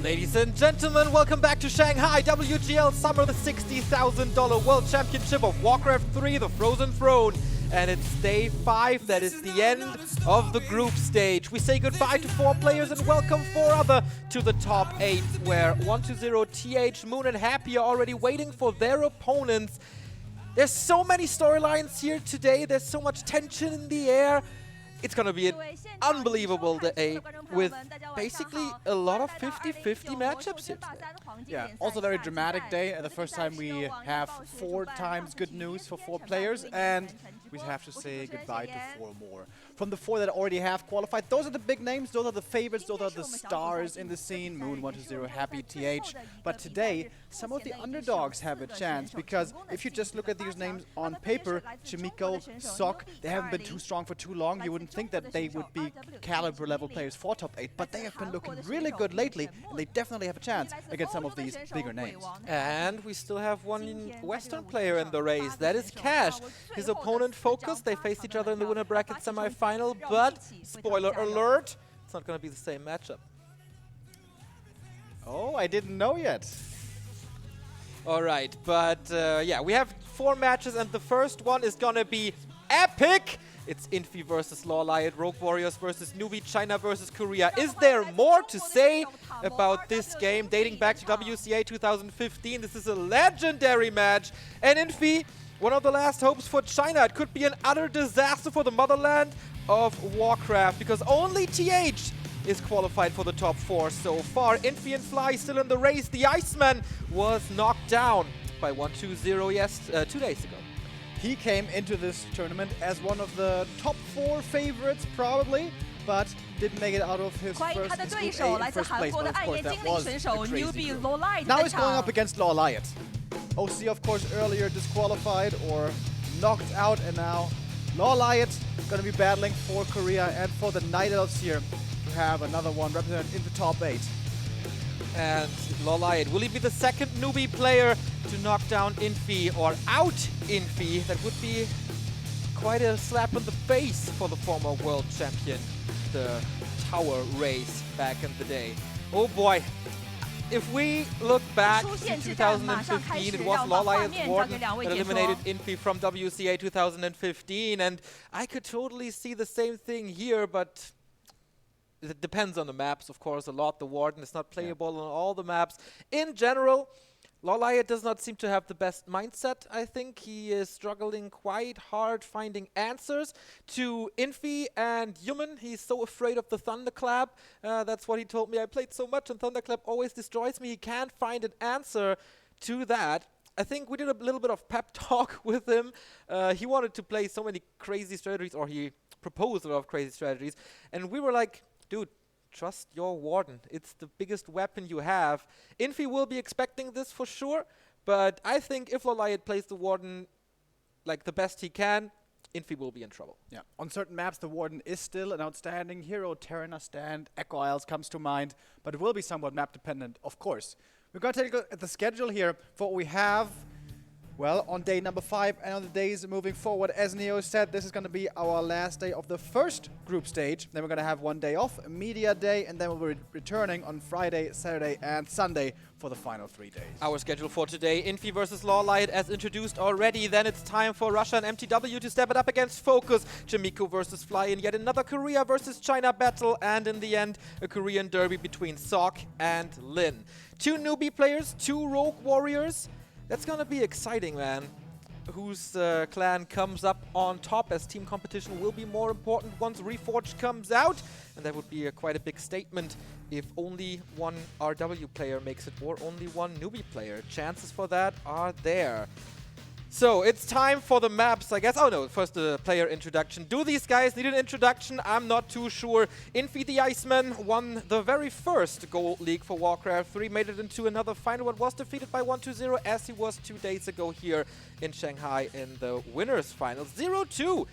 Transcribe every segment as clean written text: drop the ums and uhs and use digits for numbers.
Ladies and gentlemen, welcome back to Shanghai WGL Summer, the $60,000 World Championship of Warcraft 3, the Frozen Throne. And it's day 5, that is the end of the group stage. We say goodbye to 4 players and welcome 4 other to the top 8, where 120, TH, Moon and Happy are already waiting for their opponents. There's so many storylines here today, there's so much tension in the air. It's gonna be an unbelievable day with basically a lot of 50-50 matchups here today. Yeah, also a very dramatic day. The first time we have 4 times good news for 4 players, and we have to say goodbye to 4 more. From the 4 that already have qualified, those are the big names, those are the favorites, those are the stars in the scene. Moon, 120, Happy, TH. But today, some of the underdogs have a chance, because if you just look at these names on paper, Chimiko, Sok, they haven't been too strong for too long. You wouldn't think that they would be caliber level players for top 8, but they have been looking really good lately, and they definitely have a chance against some of these bigger names. And we still have one Western player in the race, that is Cash. His opponent Focus, they faced each other in the winner bracket semi-final, but spoiler alert, it's not going to be the same matchup. Oh, I didn't know yet. Alright, but yeah, we have 4 matches and the first one is going to be epic! It's Infi versus LawLiet, Rogue Warriors versus Newbie, China versus Korea. Is there more to say about this game dating back to WCA 2015? This is a legendary match. And Infi, one of the last hopes for China. It could be an utter disaster for the motherland of Warcraft, because only TH is qualified for the top 4 so far. Infi and Fly still in the race. The Iceman was knocked down by 120 2 days ago. He came into this tournament as one of the top 4 favorites, probably, but didn't make it out of his first place. But of course, that was a crazy group. Now he's going up against LawLiet. OC, of course, earlier disqualified or knocked out, and now LawLiet going to be battling for Korea and for the Night Elves here to have another one represented in the top 8. And LawLiet, will he be the second newbie player to knock down Infi or out Infi? That would be quite a slap in the face for the former world champion, the tower race back in the day. Oh boy. If we look back to 2015, it was LawLiet's Warden that eliminated Infi from WCA 2015, and I could totally see the same thing here, but it depends on the maps, of course, a lot. The Warden is not playable on all the maps. In general, LawLiet does not seem to have the best mindset, I think. He is struggling quite hard finding answers to Infi and Human. He's so afraid of the Thunderclap. That's what he told me. I played so much and Thunderclap always destroys me. He can't find an answer to that. I think we did a little bit of pep talk with him. He wanted to play so many crazy strategies, or he proposed a lot of crazy strategies. And we were like, dude, trust your Warden. It's the biggest weapon you have. Infi will be expecting this for sure, but I think if LawLiet plays the Warden like the best he can, Infi will be in trouble. Yeah, on certain maps the Warden is still an outstanding hero. Terenas Stand, Echo Isles comes to mind, but it will be somewhat map dependent, of course. We're going to take a look at the schedule here for what we have. Well, on day number 5 and on the days moving forward, as Neo said, this is going to be our last day of the first group stage. Then we're going to have 1 day off, a media day, and then we'll be returning on Friday, Saturday, and Sunday for the final 3 days. Our schedule for today, Infi versus LawLiet as introduced already. Then it's time for Russia and MTW to step it up against Focus. Chimiko versus Fly in yet another Korea versus China battle. And in the end, a Korean derby between Sok and Lin. 2 newbie players, 2 Rogue Warriors. That's gonna be exciting, man. Whose clan comes up on top, as team competition will be more important once Reforged comes out. And that would be quite a big statement if only 1 RW player makes it, or only 1 newbie player. Chances for that are there. So it's time for the maps, I guess. Oh no, first the player introduction. Do these guys need an introduction? I'm not too sure. Infi the Iceman won the very first Gold League for Warcraft 3, made it into another final, but was defeated by 120 as he was 2 days ago here in Shanghai in the winners finals. 0-2.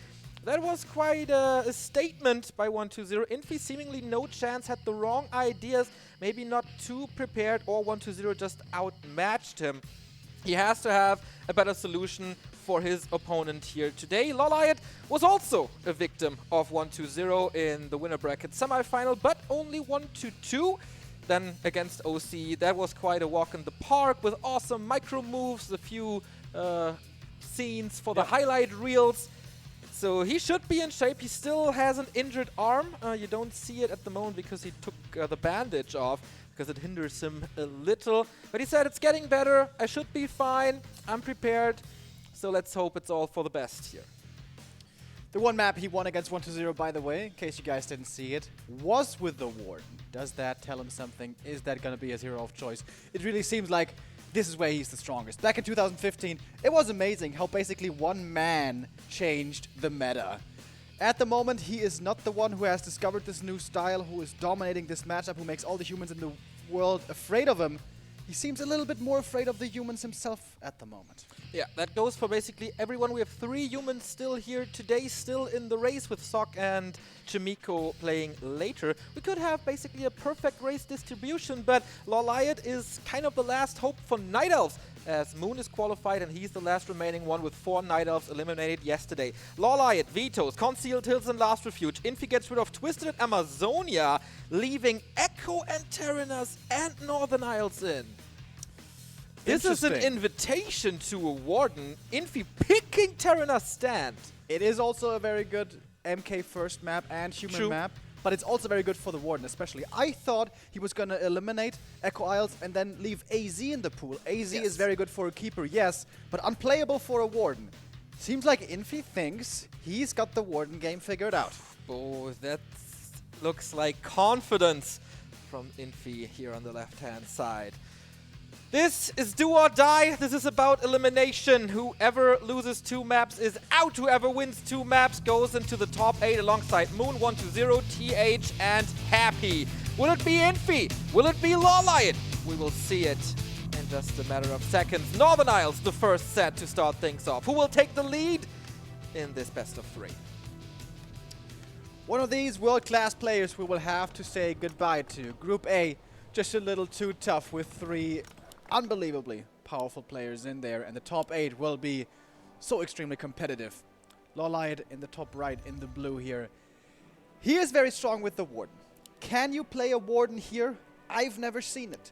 That was quite a statement by 120. Infi seemingly no chance, had the wrong ideas, maybe not too prepared, or 120 just outmatched him. He has to have a better solution for his opponent here today. LawLiet was also a victim of 120 in the winner bracket semi-final, but only 1-2. then against OC, that was quite a walk in the park with awesome micro moves, a few scenes for the highlight reels. So he should be in shape. He still has an injured arm. You don't see it at the moment because he took the bandage off, because it hinders him a little. But he said, it's getting better. I should be fine. I'm prepared. So let's hope it's all for the best here. The one map he won against 1-0, by the way, in case you guys didn't see it, was with the Warden. Does that tell him something? Is that going to be his hero of choice? It really seems like this is where he's the strongest. Back in 2015, it was amazing how basically one man changed the meta. At the moment, he is not the one who has discovered this new style, who is dominating this matchup, who makes all the humans in the world afraid of him. He seems a little bit more afraid of the humans himself at the moment. Yeah, that goes for basically everyone. We have 3 humans still here today, still in the race with Sok and Chimiko playing later. We could have basically a perfect race distribution, but LawLiet is kind of the last hope for Night Elves, as Moon is qualified and he's the last remaining one with 4 Night Elves eliminated yesterday. LawLiet vetoes Concealed Hills and Last Refuge. Infi gets rid of Twisted and Amazonia, leaving Echo and Terenas and Northern Isles in. This is an invitation to a Warden. Infi picking Terenas Stand. It is also a very good MK first map and human map, but it's also very good for the Warden especially. I thought he was going to eliminate Echo Isles and then leave AZ in the pool. AZ is very good for a keeper, yes, but unplayable for a Warden. Seems like Infi thinks he's got the Warden game figured out. Oh, that looks like confidence from Infi here on the left-hand side. This is do or die. This is about elimination. Whoever loses 2 maps is out. Whoever wins 2 maps goes into the top 8 alongside Moon, 1-0, TH, and Happy. Will it be Infi? Will it be LawLiet? We will see it in just a matter of seconds. Northern Isles, the first set to start things off. Who will take the lead in this best of 3? One of these world-class players we will have to say goodbye to. Group A, just a little too tough with 3 unbelievably powerful players in there, and the top 8 will be so extremely competitive. LawLiet in the top right in the blue here. He is very strong with the Warden. Can you play a Warden here? I've never seen it.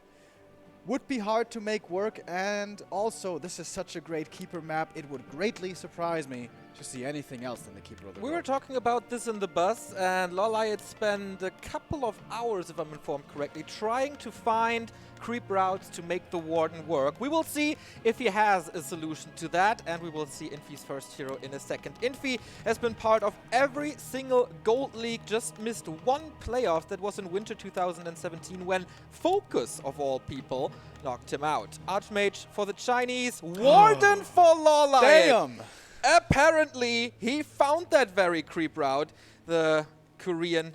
Would be hard to make work, and also this is such a great keeper map. It would greatly surprise me to see anything else than the keeper of the world. We were talking about this in the bus, and LawLiet spent a couple of hours, if I'm informed correctly, trying to find creep routes to make the Warden work. We will see if he has a solution to that, and we will see Infi's first hero in a second. Infi has been part of every single Gold League, just missed 1 playoff. That was in winter 2017 when Focus, of all people, knocked him out. Archmage for the Chinese, Warden for LawLiet. Damn! Apparently, he found that very creep route. The Korean,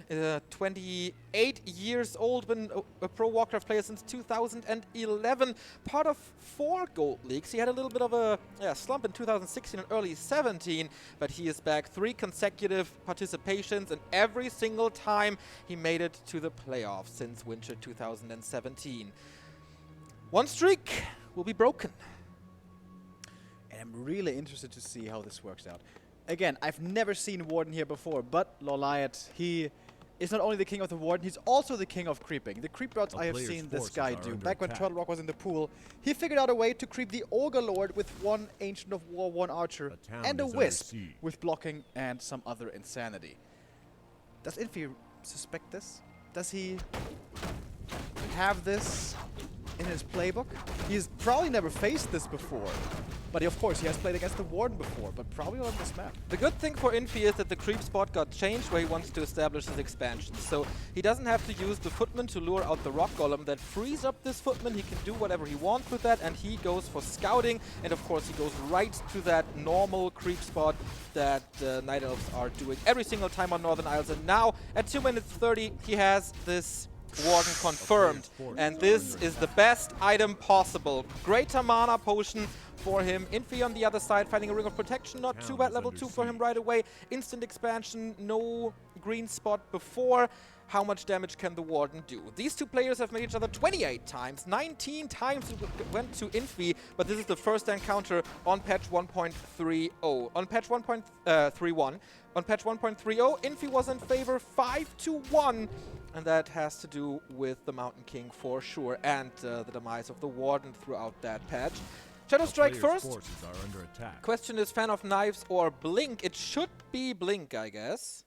28 years old, been a pro Warcraft player since 2011, part of 4 Gold Leagues. He had a little bit of a slump in 2016 and early 17, but he is back. 3 consecutive participations, and every single time he made it to the playoffs since winter 2017. 1 streak will be broken. And I'm really interested to see how this works out. Again, I've never seen Warden here before, but LawLiet, he is not only the king of the Warden, he's also the king of creeping. The creep routes I have seen this guy do. Back when Turtle Rock was in the pool, he figured out a way to creep the Ogre Lord with 1 Ancient of War, 1 Archer, and a Wisp with blocking and some other insanity. Does Infi suspect this? Does he have this in his playbook? He's probably never faced this before. But of course, he has played against the Warden before, but probably not on this map. The good thing for Infi is that the creep spot got changed where he wants to establish his expansion. So he doesn't have to use the footman to lure out the rock golem. That frees up this footman. He can do whatever he wants with that, and he goes for scouting. And of course, he goes right to that normal creep spot that Night Elves are doing every single time on Northern Isles. And now, at 2 minutes 30, he has this Warden confirmed. And this is the best item possible. Greater mana potion for him. Infi on the other side, finding a Ring of Protection. Not too bad. Level 2 for him right away. Instant expansion. No green spot before. How much damage can the Warden do? These 2 players have met each other 28 times. 19 times it went to Infi, but this is the first encounter on patch 1.30. On patch 1.31. On patch 1.30, Infi was in favor 5-1. and that has to do with the Mountain King for sure, and the demise of the Warden throughout that patch. Shadow Strike first. Are under attack. Question is Fan of Knives or Blink? It should be Blink, I guess.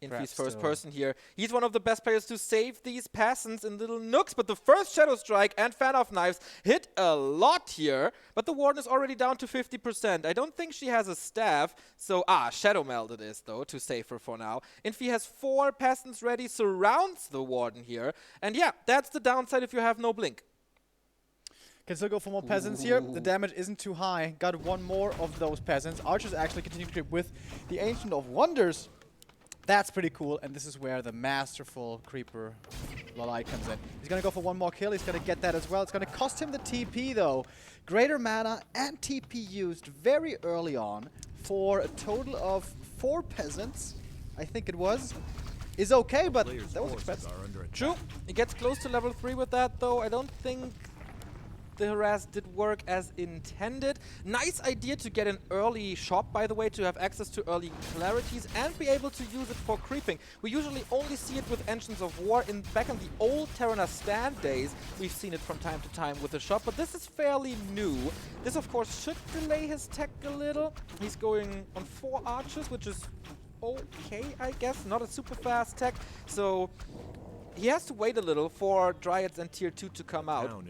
Infi's first person here. He's one of the best players to save these peasants in little nooks, but the first Shadow Strike and Fan of Knives hit a lot here, but the Warden is already down to 50%. I don't think she has a staff, so Shadow Meld it is though, to save her for now. Infi has 4 peasants ready, surrounds the Warden here, and yeah, that's the downside if you have no Blink. Can still go for more peasants here. The damage isn't too high. Got one more of those peasants. Archers actually continue to creep with the Ancient of Wonders. That's pretty cool, and this is where the masterful creeper LawLiet comes in. He's going to go for one more kill. He's going to get that as well. It's going to cost him the TP, though. Greater mana and TP used very early on for a total of 4 peasants, I think it was. Is okay, but that was expensive. True. He gets close to level 3 with that, though. I don't think the harass did work as intended. Nice idea to get an early shop, by the way, to have access to early clarities and be able to use it for creeping. We usually only see it with Engines of War. Back in the old Terenas Stand days, we've seen it from time to time with the shop, but this is fairly new. This, of course, should delay his tech a little. He's going on 4 archers, which is okay, I guess. Not a super fast tech, so he has to wait a little for Dryads and Tier 2 to come out.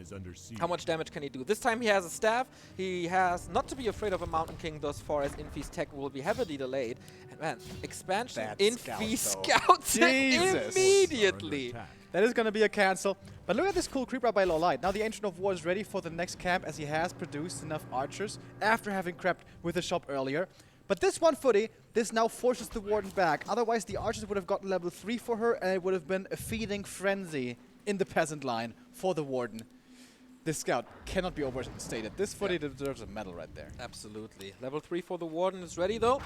How much damage can he do? This time he has a staff. He has not to be afraid of a Mountain King thus far, as Infi's tech will be heavily delayed. And man, expansion, that Infi scout, scouts it immediately. That is going to be a cancel. But look at this cool creep up by LawLiet. Now the Ancient of War is ready for the next camp, as he has produced enough archers after having crept with the shop earlier. But this one footy, this now forces the Warden back. Otherwise, the archers would have gotten level 3 for her, and it would have been a feeding frenzy in the peasant line for the Warden. This scout cannot be overstated. This footy deserves a medal right there. Absolutely. Level 3 for the Warden is ready, though.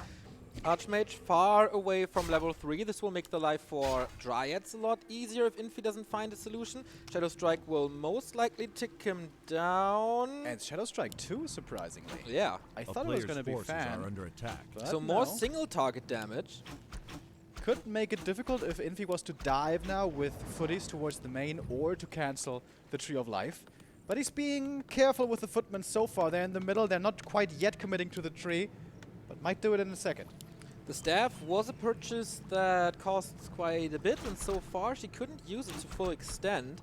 Archmage far away from level 3. This will make the life for Dryads a lot easier if Infi doesn't find a solution. Shadow Strike will most likely tick him down. And Shadow Strike 2, surprisingly. Yeah. I thought it was going to be Fan. Under attack. So more single target damage. Could make it difficult if Infi was to dive now with footies towards the main or to cancel the Tree of Life. But he's being careful with the footmen so far. They're in the middle. They're not quite yet committing to the tree, but might do it in a second. The staff was a purchase that costs quite a bit, and so far she couldn't use it to full extent.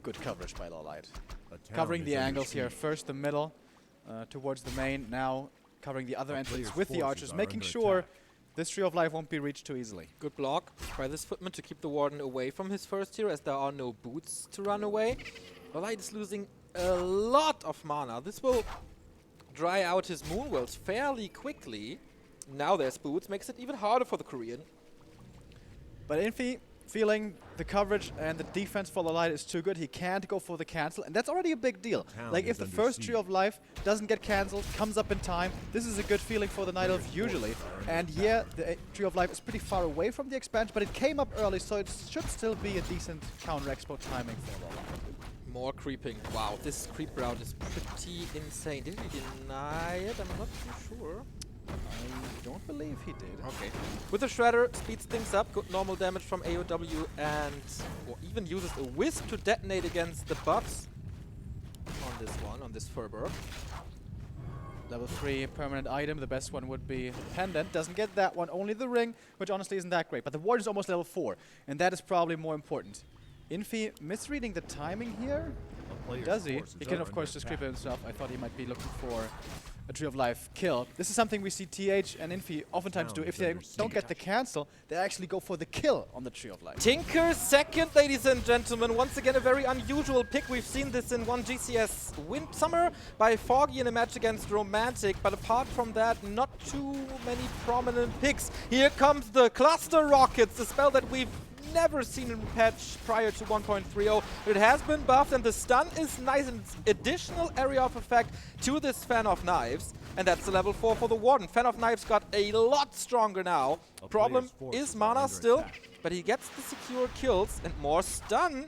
Good coverage by LawLiet. Covering the angles here. First the middle, towards the main. Now covering the other entrance with the archers, making sure this Tree of Life won't be reached too easily. Good block by this footman to keep the Warden away from his first tier, as there are no boots to run away. LawLiet is losing a lot of mana. This will dry out his moon worlds fairly quickly. Now there's boots, makes it even harder for the Korean. But Infi feeling the coverage and the defense for LawLiet is too good. He can't go for the cancel, and that's already a big deal. Like, if the first Tree of Life doesn't get cancelled, comes up in time, this is a good feeling for the Night Elf usually. And yeah, the Tree of Life is pretty far away from the expansion, but it came up early, so it should still be a decent counter-expo timing for LawLiet. More creeping. Wow, this creep route is pretty insane. Did he deny it? I'm not too sure. I don't believe he did. Okay. With the Shredder, speeds things up. Good normal damage from AOW, and or even uses a Wisp to detonate against the buffs on this one, on this Furberg. Level 3 permanent item. The best one would be Pendant. Doesn't get that one, only the ring, which honestly isn't that great. But the Warden is almost level 4, and that is probably more important. Infi misreading the timing here. Does he? He can, of course, just creep himself. I thought he might be looking for a Tree of Life kill. This is something we see TH and Infi oftentimes do. If they don't get the cancel, they actually go for the kill on the Tree of Life. Tinker second, ladies and gentlemen. Once again, a very unusual pick. We've seen this in one GCS Summer by Foggy in a match against Romantic, but apart from that, not too many prominent picks. Here comes the Cluster Rockets, the spell that we've never seen in patch prior to 1.30. It has been buffed, and the stun is nice, and it's additional area of effect to this Fan of Knives, and that's the level 4 for the Warden. Fan of Knives got a lot stronger now. Problem is mana still, but he gets the secure kills and more stun.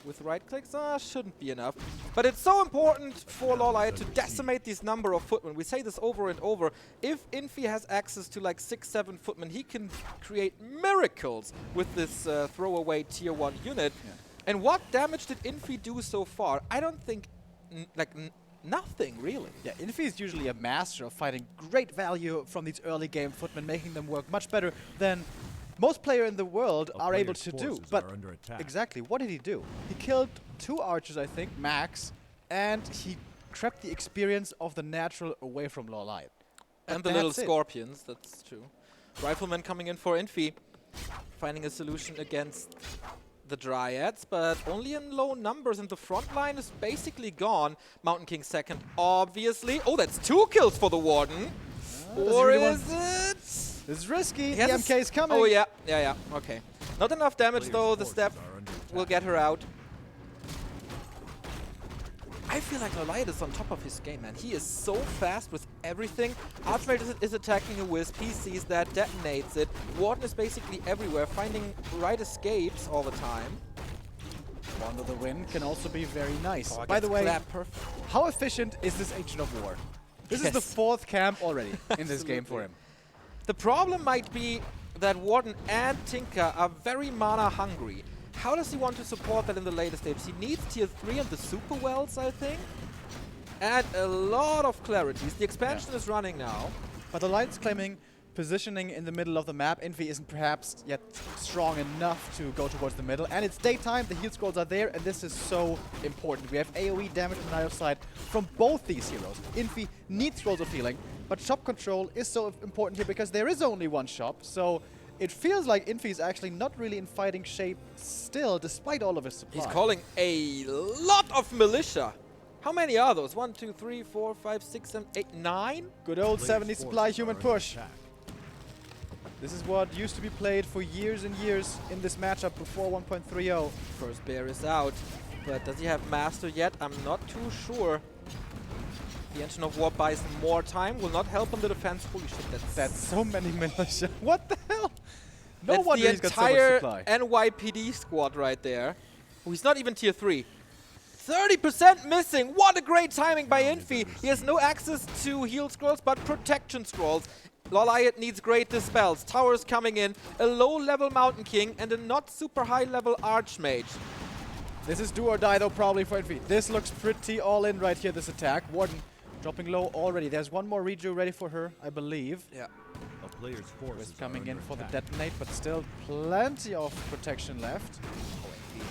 with right clicks, shouldn't be enough. But it's so important for LawLiet to decimate this number of footmen. We say this over and over. If Infi has access to like 6-7 footmen, he can create miracles with this throwaway tier 1 unit. Yeah. And what damage did Infi do so far? I don't think nothing, really. Yeah, Infi is usually a master of finding great value from these early game footmen, making them work much better than most players in the world are able to do. But exactly, what did he do? He killed 2 archers, I think, max, and he crept the experience of the natural away from LawLiet. And the little scorpions, that's true. Rifleman coming in for Infi, finding a solution against the Dryads, but only in low numbers, and the front line is basically gone. Mountain King second, obviously. Oh, that's 2 kills for the Warden. Or is it? This is risky. The MK is coming. Oh, yeah. Okay. Not enough damage, though. The step will get her out. I feel like LawLiet is on top of his game, man. He is so fast with everything. Archmage is attacking a wisp. He sees that, detonates it. Warden is basically everywhere, finding right escapes all the time. One of the win can also be very nice. Oh, by the way, perfect. how efficient is this Agent of War? This is the 4th camp already in this game for him. The problem might be that Warden and Tinker are very mana hungry. How does he want to support that in the later stages? He needs tier 3 and the super wells, I think. And a lot of clarities. The expansion is running now. But the LawLiet's claiming positioning in the middle of the map. Infi isn't perhaps yet strong enough to go towards the middle. And it's daytime, the heal scrolls are there, and this is so important. We have AoE damage on either side from both these heroes. Infi needs scrolls of healing, but shop control is so important here because there is only one shop. So it feels like Infi is actually not really in fighting shape still, despite all of his supply. He's calling a lot of militia. How many are those? 1, 2, 3, 4, 5, 6, 7, 8, 9? Good old 70 supply human push. This is what used to be played for years and years in this matchup before 1.30. First bear is out, but does he have master yet? I'm not too sure. The Engine of War buys more time, will not help on the defense. Holy shit, that's so many militia. What the hell? No that's wonder the he's got so much supply. entire NYPD squad right there. Oh, he's not even tier 3. 30% missing! What a great timing by Infi! He has no access to heal scrolls, but protection scrolls. LawLiet needs great dispels. Towers coming in, a low-level Mountain King, and a not super high-level Archmage. This is do or die, though, probably for Infi. This looks pretty all-in right here, this attack. Warden dropping low already. There's one more rejo ready for her, I believe. Yeah. A player's force is coming in for the detonate, but still plenty of protection left.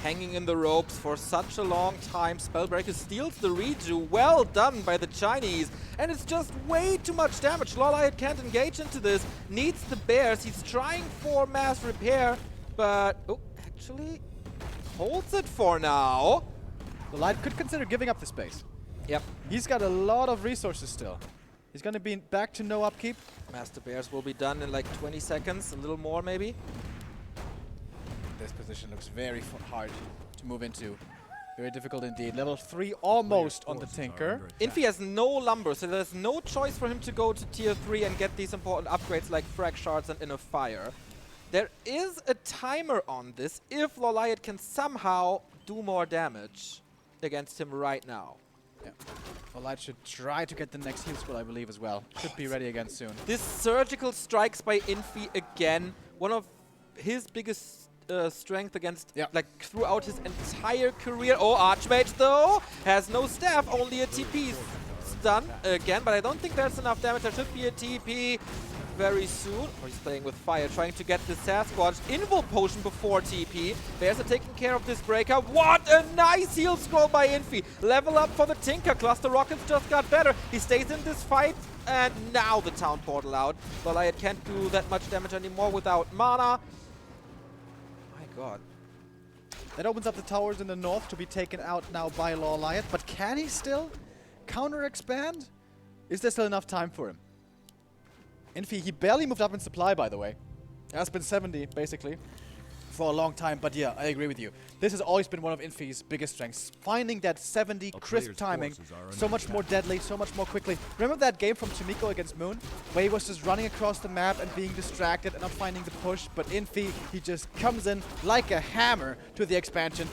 Hanging in the ropes for such a long time. Spellbreaker steals the reju. Well done by the Chinese. And it's just way too much damage. LawLiet can't engage into this. Needs the bears. He's trying for mass repair, but actually holds it for now. LawLiet could consider giving up the space. Yep. He's got a lot of resources still. He's going to be back to no upkeep. Master Bears will be done in like 20 seconds, a little more maybe. This position looks very hard to move into. Very difficult indeed. Level 3 almost on the Tinker. Infi has no lumber, so there's no choice for him to go to tier 3 and get these important upgrades like frag shards and inner fire. There is a timer on this if LawLiet can somehow do more damage against him right now. Yeah. LawLiet should try to get the next heal scroll, I believe, as well. Should be ready again soon. This surgical strikes by Infi again. One of his biggest strength against, like, throughout his entire career. Oh, Archmage, though, has no staff, only a TP stun again, but I don't think there's enough damage. There should be a TP very soon. Oh, he's playing with fire, trying to get the Sasquatch Invul Potion before TP. Bears are taking care of this breaker. What a nice heal scroll by Infi. Level up for the Tinker. Cluster Rockets just got better. He stays in this fight, and now the town portal out. LawLiet can't do that much damage anymore without mana. God. That opens up the towers in the north to be taken out now by LawLiet, but can he still counter-expand? Is there still enough time for him? Infi, he barely moved up in supply, by the way. Has been 70, basically, for a long time, but yeah, I agree with you. This has always been one of Infi's biggest strengths. Finding that 70 crisp timing, so much more deadly, so much more quickly. Remember that game from Tomiko against Moon? Where he was just running across the map and being distracted and not finding the push, but Infi, he just comes in like a hammer to the expansion,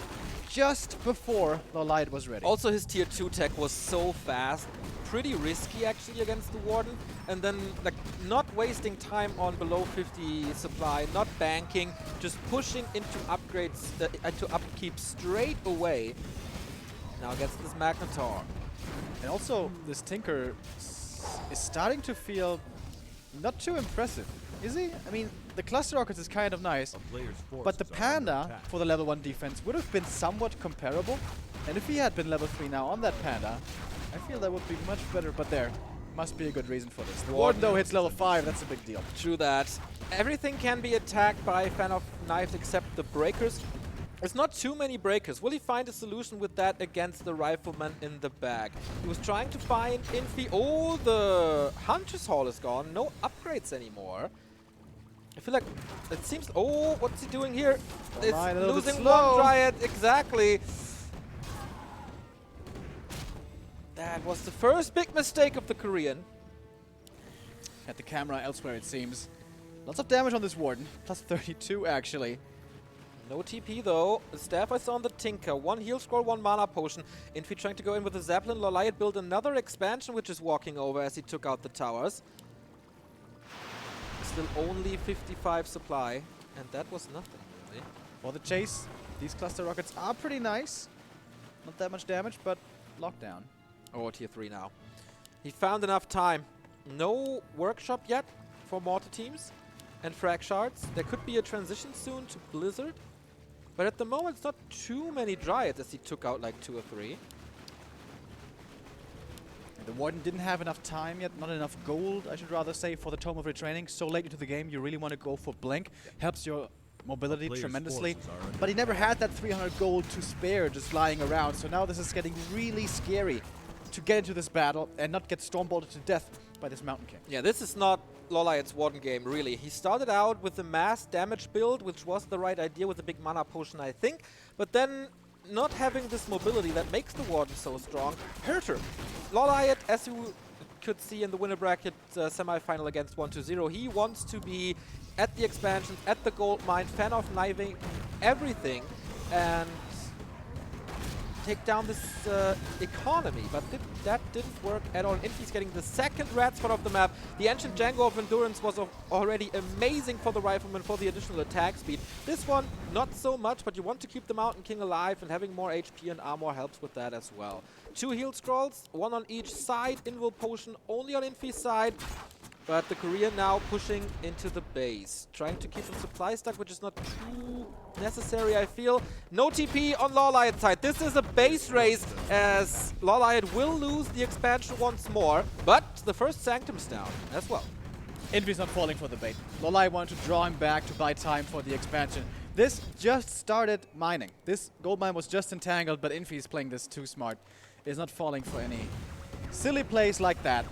just before LawLiet was ready. Also, his tier 2 tech was so fast, pretty risky actually against the Warden, and then like not wasting time on below 50 supply, not banking, just pushing into upgrades, into upkeep straight away. Now gets this Magnetar. And also, this Tinker is starting to feel not too impressive, is he? I mean, the cluster rockets is kind of nice, but the Panda for the level 1 defense would have been somewhat comparable. And if he had been level 3 now on that Panda, I feel that would be much better, but there must be a good reason for this. The Warden though hits level 5, that's a big deal. True that. Everything can be attacked by Fan of Knives except the breakers. There's not too many breakers. Will he find a solution with that against the Rifleman in the back? He was trying to find Infi. Oh, the Hunter's Hall is gone. No upgrades anymore. I feel like it seems... Oh, what's he doing here? It's losing one Dryad. Exactly. That was the first big mistake of the Korean. Had the camera elsewhere, it seems. Lots of damage on this Warden. Plus 32, actually. No TP though. The staff is on the Tinker. One heal scroll, one mana potion. Infi trying to go in with the Zeppelin. LawLiet built another expansion which is walking over as he took out the towers. Still only 55 supply. And that was nothing really. For the chase, these cluster rockets are pretty nice. Not that much damage, but lockdown. Oh, tier 3 now. He found enough time. No workshop yet for mortar teams and frag shards. There could be a transition soon to Blizzard. But at the moment, it's not too many Dryads as he took out like 2 or 3. And the Warden didn't have enough time yet, not enough gold, I should rather say, for the Tome of Retraining. So late into the game, you really want to go for Blink. Helps your mobility tremendously. But he never had that 300 gold to spare just lying around. So now this is getting really scary to get into this battle and not get stormbolted to death by this Mountain King. Yeah, this is not LawLiet's Warden game, really. He started out with the mass damage build, which was the right idea with the big mana potion, I think. But then, not having this mobility that makes the Warden so strong, hurt her. LawLiet, as you could see in the winner bracket semi-final against 1-0, he wants to be at the expansion, at the gold mine, fan of kniving everything, and take down this economy, but that didn't work at all. Infi's getting the second red spot of the map. The Ancient Django of Endurance was already amazing for the Rifleman for the additional attack speed. This one, not so much, but you want to keep the Mountain King alive, and having more HP and armor helps with that as well. 2 heal scrolls, 1 on each side. Invul potion only on Infi's side. But the Korean now pushing into the base, trying to keep him supply stuck, which is not too necessary, I feel. No TP on LawLiet's side. This is a base race, as LawLiet will lose the expansion once more, but the first Sanctum's down as well. Infi's not falling for the bait. LawLiet wanted to draw him back to buy time for the expansion. This just started mining. This gold mine was just entangled, but Infi is playing this too smart. Is not falling for any silly plays like that.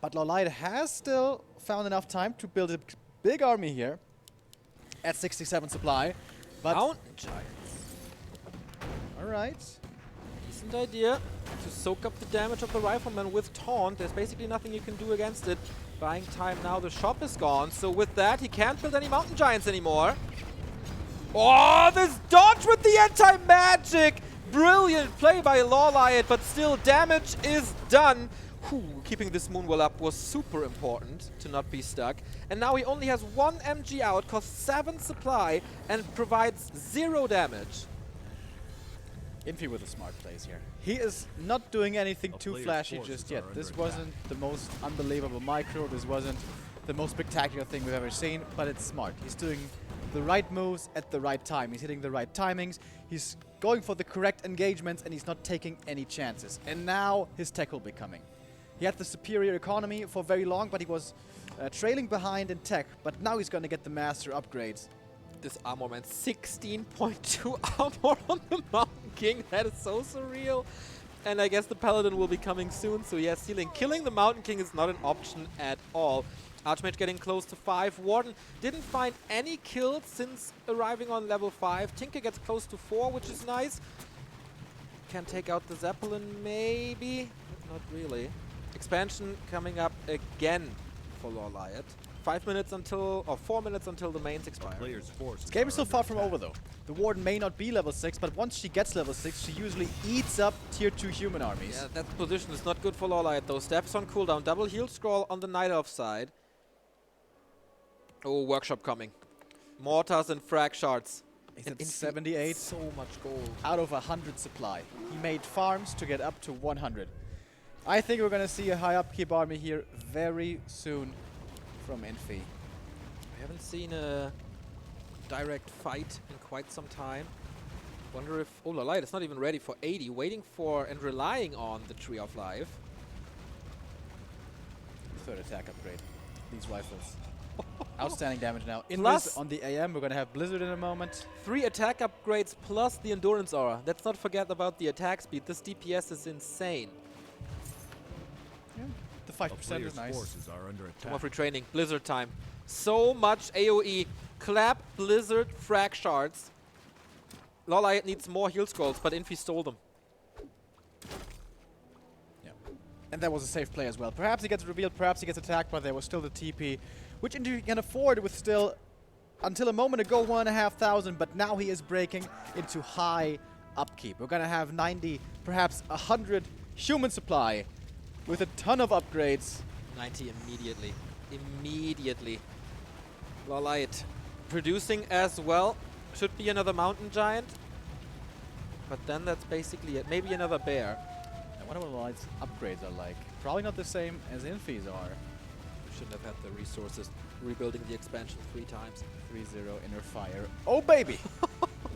But LawLiet has still found enough time to build a big army here at 67 supply. But Mountain Giants. Alright. Decent idea to soak up the damage of the Rifleman with Taunt. There's basically nothing you can do against it. Buying time now, the shop is gone. So with that, he can't build any Mountain Giants anymore. Oh, this dodge with the anti-magic! Brilliant play by LawLiet, but still damage is done. Keeping this Moonwell up was super important to not be stuck. And now he only has 1 MG out, costs 7 supply, and provides 0 damage. Infi with the smart plays here. He is not doing anything too flashy just yet. This wasn't the most unbelievable micro. This wasn't the most spectacular thing we've ever seen, but it's smart. He's doing the right moves at the right time. He's hitting the right timings. He's going for the correct engagements, and he's not taking any chances. And now his tech will be coming. He had the superior economy for very long, but he was trailing behind in tech. But now he's going to get the master upgrades. This armor, man, 16.2 armor on the Mountain King. That is so surreal. And I guess the Paladin will be coming soon, so yeah, ceiling. Killing the Mountain King is not an option at all. Archmage getting close to 5. Warden didn't find any kills since arriving on level 5. Tinker gets close to 4, which is nice. Can take out the Zeppelin, maybe. Not really. Expansion coming up again for LawLiet. 5 minutes until, or 4 minutes until the mains expire. Player's forces This game are is still under far from attack. over though. The Warden may not be level 6, but once she gets level 6, she usually eats up tier 2 human armies. Yeah, that position is not good for LawLiet though. Steps on cooldown, double heal scroll on the Night Elf side. Oh, workshop coming. Mortars and frag shards. He's And at Infi, 78 so much gold. out of 100 supply. He made farms to get up to 100. I think we're gonna see a high upkeep army here very soon from Infi. We haven't seen a direct fight in quite some time. Wonder if... Oh, LawLiet is not even ready for 80. Waiting for and relying on the Tree of Life. Third attack upgrade. These rifles. Outstanding damage now. Plus- Invis on the AM. We're gonna have Blizzard in a moment. 3 attack upgrades plus the Endurance Aura. Let's not forget about the attack speed. This DPS is insane. Yeah. The A 5% player's is nice. forces are under Come on, attack. free training. Blizzard time. So much AoE. Clap, Blizzard, frag shards. LawLiet needs more heal scrolls, but Infi stole them. Yeah. And that was a safe play as well. Perhaps he gets revealed, perhaps he gets attacked, but there was still the TP, which Infi can afford with still, until a moment ago, 1,500, but now he is breaking into high upkeep. We're gonna have 90, perhaps 100 human supply with a ton of upgrades. 90 immediately. Immediately. LawLiet producing as well. Should be another mountain giant. But then that's basically it. Maybe another bear. I wonder what Light's upgrades are like. Probably not the same as Infi's are. Shouldn't have had the resources. Rebuilding the expansion 3 times. 3-0 inner fire. Oh baby!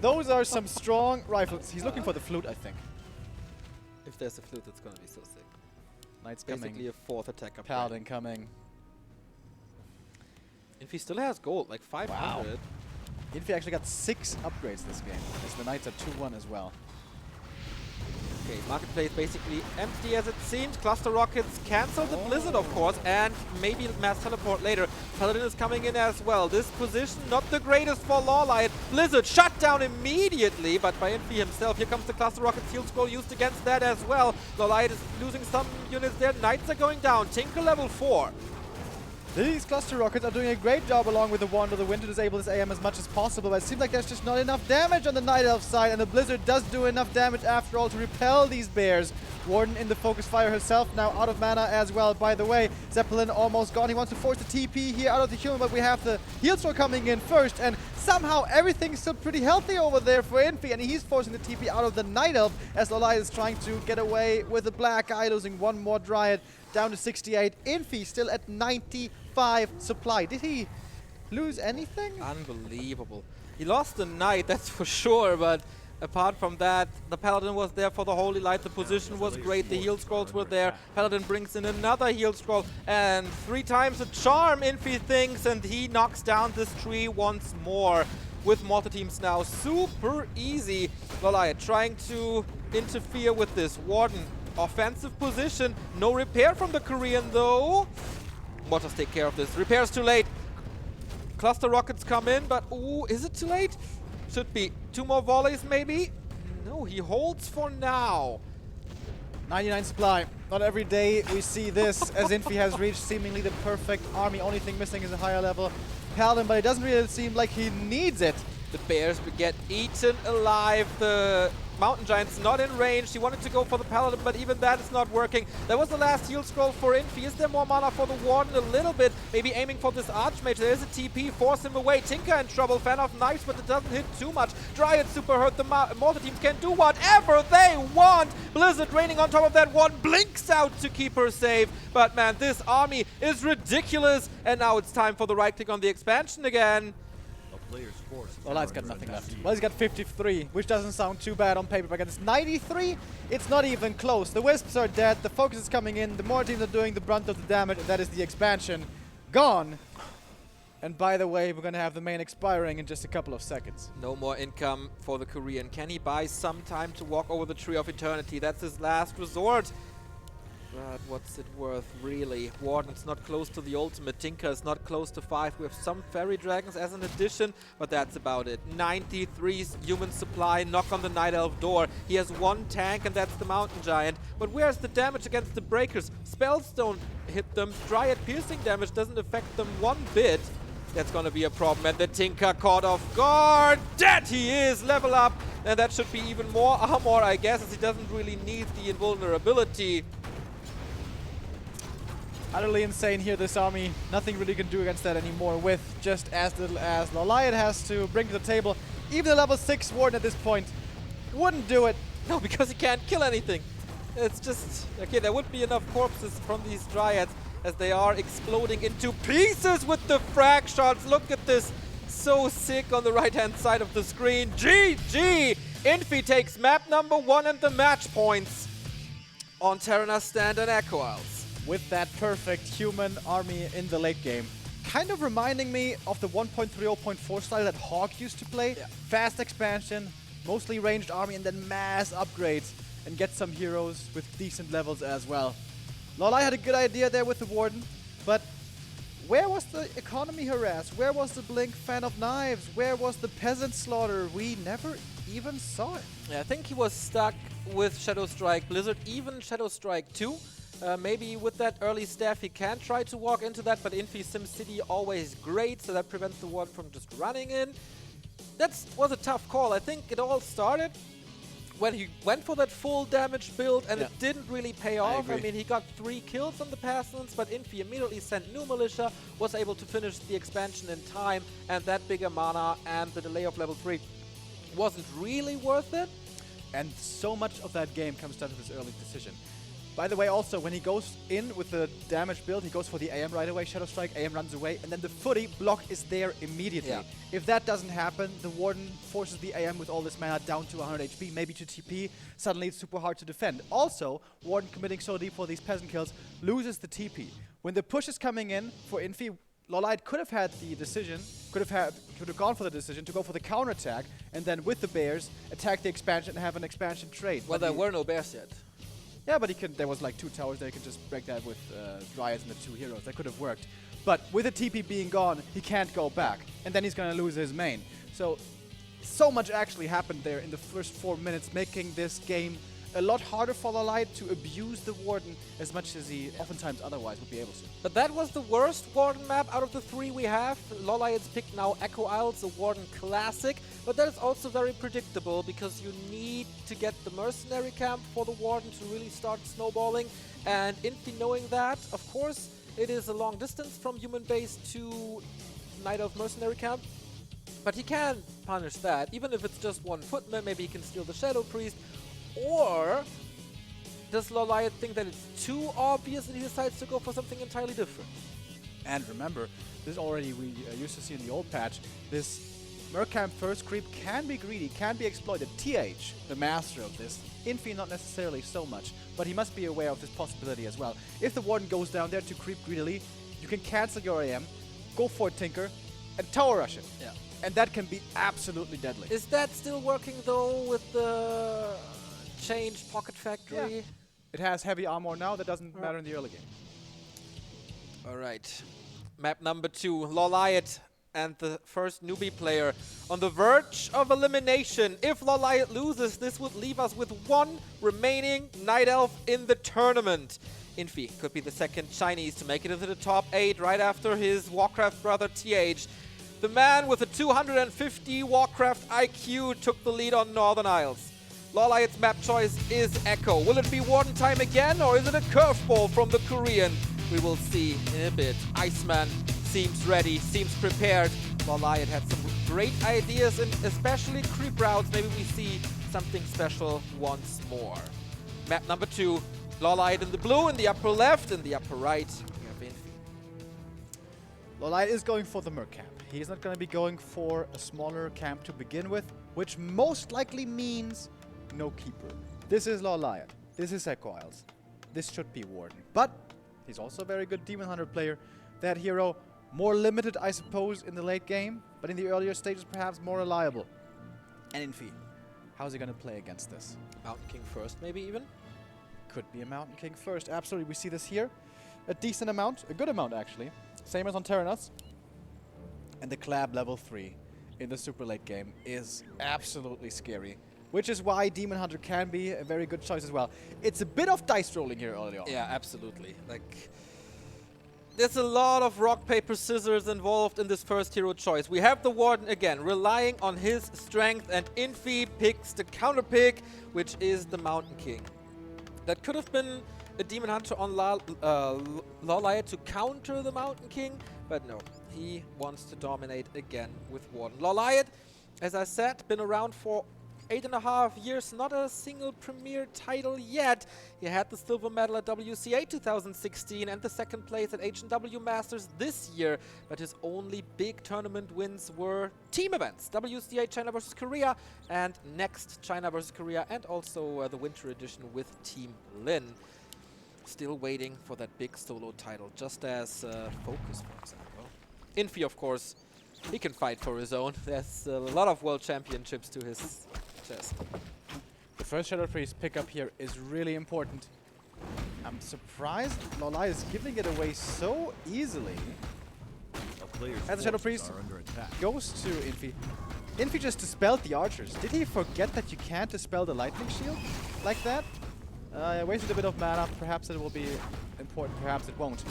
Those are some strong rifles. He's looking for the flute, I think. If there's a flute, it's gonna be so sick. Knight's Basically coming. a 4th attack upgrade. Paladin coming. Infi still has gold, like 500. Infi actually got 6 upgrades this game, as the Knights are 2-1 as well. Okay, marketplace basically empty as it seems. Cluster rockets cancel the Blizzard, of course, and maybe mass teleport later. Paladin is coming in as well. This position not the greatest for LawLiet. Blizzard shut down immediately, but by Infi himself. Here comes the cluster rocket field scroll used against that as well. LawLiet is losing some units there. Knights are going down. Tinker level 4. These cluster rockets are doing a great job along with the Wand of the Wind to disable this AM as much as possible, but it seems like there's just not enough damage on the Night Elf side, and the Blizzard does do enough damage after all to repel these bears. Warden in the focus fire herself, now out of mana as well. By the way, Zeppelin almost gone. He wants to force the TP here out of the human, but we have the heal scroll coming in first, and somehow everything's still pretty healthy over there for Infi, and he's forcing the TP out of the Night Elf as LawLiet is trying to get away with the Black Eye, losing one more Dryad down to 68. Infi still at 95 supply. Did he lose anything? Unbelievable. He lost the Knight, that's for sure, but apart from that, the Paladin was there for the Holy Light. The position was great. The heal scrolls were there. Paladin brings in another heal scroll, and 3 times a charm, Infi thinks, and he knocks down this tree once more. With mortar teams now super easy. LawLiet trying to interfere with this. Warden, offensive position. No repair from the Korean though. Mortars take care of this. Repair's too late. Cluster rockets come in, but ooh, is it too late? Should be 2 more volleys maybe? No, he holds for now. 99 supply. Not every day we see this, as Infi has reached seemingly the perfect army. Only thing missing is a higher level Paladin, but it doesn't really seem like he needs it. The bears get eaten alive. The mountain giant's not in range. He wanted to go for the Paladin, but even that is not working. That was the last heal scroll for Infi. Is there more mana for the Warden? A little bit. Maybe aiming for this Archmage. There is a TP. Force him away. Tinker in trouble. Fan of knives, but it doesn't hit too much. Dryad super hurt. The mortar teams can do whatever they want. Blizzard raining on top of that one. Blinks out to keep her safe. But man, this army is ridiculous. And now it's time for the right click on the expansion again. A player's forces Well, are he's got under nothing attack. left. Well, he's got 53, which doesn't sound too bad on paper, but against 93, it's not even close. The Wisps are dead, the focus is coming in, the more teams are doing the brunt of the damage, and that is the expansion gone. And by the way, we're gonna have the main expiring in just a couple of seconds. No more income for the Korean. Can he buy some time to walk over the Tree of Eternity? That's his last resort. But what's it worth, really? Warden's not close to the ultimate. Tinker is not close to 5. We have some Fairy Dragons as an addition, but that's about it. 93's human supply, knock on the Night Elf door. He has 1 tank, and that's the Mountain Giant. But where's the damage against the Breakers? Spells don't hit them. Dryad piercing damage doesn't affect them one bit. That's gonna be a problem, and the Tinker caught off guard. Dead he is, level up, and that should be even more armor, I guess, as he doesn't really need the invulnerability. Utterly insane here, this army. Nothing really can do against that anymore with just as little as LawLiet has to bring to the table. Even the level 6 Warden at this point wouldn't do it. No, because he can't kill anything. It's just, okay, there would be enough corpses from these Dryads as they are exploding into pieces with the frag shots. Look at this, so sick on the right-hand side of the screen. GG! Infi takes map number 1 and the match points on Terenas Stand and Echo Isles. With that perfect human army in the late game. Kind of reminding me of the 1.30.4 style that Hawk used to play. Yeah. Fast expansion, mostly ranged army, and then mass upgrades. And get some heroes with decent levels as well. LawLiet had a good idea there with the Warden, but where was the economy harass? Where was the Blink Fan of Knives? Where was the Peasant Slaughter? We never even saw it. Yeah, I think he was stuck with Shadow Strike Blizzard, even Shadow Strike 2. Maybe with that early staff he can try to walk into that, but Infi SimCity always great, so that prevents the Warden from just running in. That was a tough call. I think it all started when he went for that full damage build, and it didn't really pay off. I mean, he got 3 kills on the Peasants, but Infi immediately sent new Militia, was able to finish the expansion in time, and that bigger mana and the delay of level 3 wasn't really worth it. And so much of that game comes down to this early decision. By the way, also, when he goes in with the damage build, he goes for the AM right away, Shadow Strike, AM runs away, and then the footy block is there immediately. Yeah. If that doesn't happen, the Warden forces the AM with all this mana down to 100 HP, maybe to TP. Suddenly it's super hard to defend. Also, Warden committing so deep for these peasant kills loses the TP. When the push is coming in for Infi, LawLiet could have had the decision, could have gone for the decision to go for the counterattack, and then with the bears, attack the expansion and have an expansion trade. Well, But there he- were no bears yet. Yeah, but he could. There was like 2 towers there. He could just break that with Dryads and the 2 heroes. That could have worked. But with the TP being gone, he can't go back. And then he's going to lose his main. So much actually happened there in the first 4 minutes, making this game a lot harder for LawLiet to abuse the Warden as much as he oftentimes otherwise would be able to. But that was the worst Warden map out of the 3 we have. LawLiet's picked now Echo Isles, a Warden classic, but that is also very predictable because you need to get the mercenary camp for the Warden to really start snowballing. And Infi knowing that, of course, it is a long distance from human base to Night Elf mercenary camp, but he can punish that. Even if it's just 1 footman, maybe he can steal the Shadow Priest. Or does LawLiet think that it's too obvious and he decides to go for something entirely different? And remember, this already we used to see in the old patch, this Mercamp first creep can be greedy, can be exploited. TH, the master of this, Infi not necessarily so much, but he must be aware of this possibility as well. If the Warden goes down there to creep greedily, you can cancel your AM, go for a Tinker, and tower rush it. Yeah. And that can be absolutely deadly. Is that still working though with the changed Pocket Factory? Yeah. It has heavy armor now, that doesn't matter in the early game. Alright. Map number 2, LawLiet and the first newbie player on the verge of elimination. If LawLiet loses, this would leave us with 1 remaining Night Elf in the tournament. Infi could be the second Chinese to make it into the top 8 right after his Warcraft brother TH. The man with a 250 Warcraft IQ took the lead on Northern Isles. LawLiet's map choice is Echo. Will it be Warden time again, or is it a curveball from the Korean? We will see in a bit. Iceman seems ready, seems prepared. LawLiet had some great ideas, and especially creep routes. Maybe we see something special once more. Map number 2, LawLiet in the blue, in the upper left, in the upper right. We have Infi. LawLiet is going for the Mercamp. He's not going to be going for a smaller camp to begin with, which most likely means no Keeper. This is LawLiet. This is Echo Isles. This should be Warden. But he's also a very good Demon Hunter player. That hero, more limited, I suppose, in the late game, but in the earlier stages, perhaps more reliable. And Infi, how's he going to play against this? Mountain King first, maybe even? Could be a Mountain King first. Absolutely, we see this here. A decent amount, a good amount actually. Same as on Terenas. And the Clab level 3 in the super late game is absolutely scary. Which is why Demon Hunter can be a very good choice as well. It's a bit of dice rolling here early on. Yeah, absolutely. Like, there's a lot of rock, paper, scissors involved in this first hero choice. We have the Warden again, relying on his strength, and Infi picks the counter pick, which is the Mountain King. That could have been a Demon Hunter on LawLiet to counter the Mountain King, but no. He wants to dominate again with Warden. LawLiet, as I said, been around for 8.5 years, not a single premier title yet. He had the silver medal at WCA 2016 and the second place at H&W Masters this year, but his only big tournament wins were team events. WCA China vs. Korea and next China vs. Korea, and also the winter edition with Team Lin. Still waiting for that big solo title, just as Focus, for example. Infi, of course, he can fight for his own. There's a lot of world championships to his chest. The first Shadow Priest pickup here is really important. I'm surprised LawLiet is giving it away so easily. As the Shadow Priest goes to Infi. Infi just dispelled the archers. Did he forget that you can't dispel the lightning shield like that? Wasted a bit of mana. Perhaps it will be important, perhaps it won't.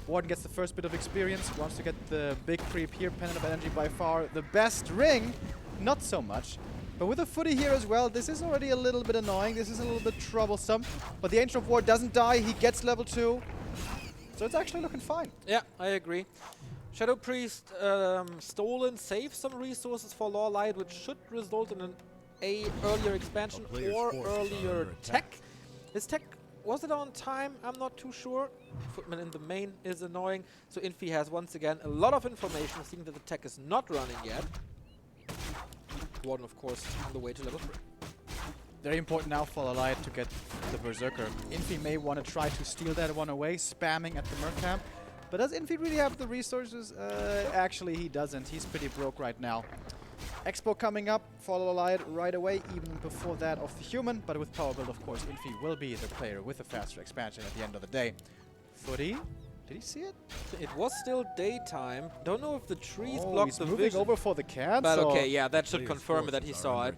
Warden gets the first bit of experience, wants to get the big creep here. Pendant of Energy by far the best ring. Not so much. But with a footy here as well, this is already a little bit annoying. This is a little bit troublesome. But the Ancient of War doesn't die. He gets level 2. So it's actually looking fine. Yeah, I agree. Shadow Priest stolen, saved some resources for LawLiet, which should result in an earlier expansion or earlier tech. His tech, was it on time? I'm not too sure. Footman in the main is annoying. So Infi has once again a lot of information, seeing that the tech is not running yet. Warden, of course, on the way to level 3. Very important now for LawLiet to get the Berserker. Infi may want to try to steal that one away, spamming at the Merc camp. But does Infi really have the resources? Actually, he doesn't. He's pretty broke right now. Expo coming up for LawLiet right away, even before that of the human. But with power build, of course, Infi will be the player with a faster expansion at the end of the day. Footy. Did he see it? It was still daytime. Don't know if the trees Oh, blocked he's the moving vision. over for the cancel. But okay, yeah, that should confirm that he saw it.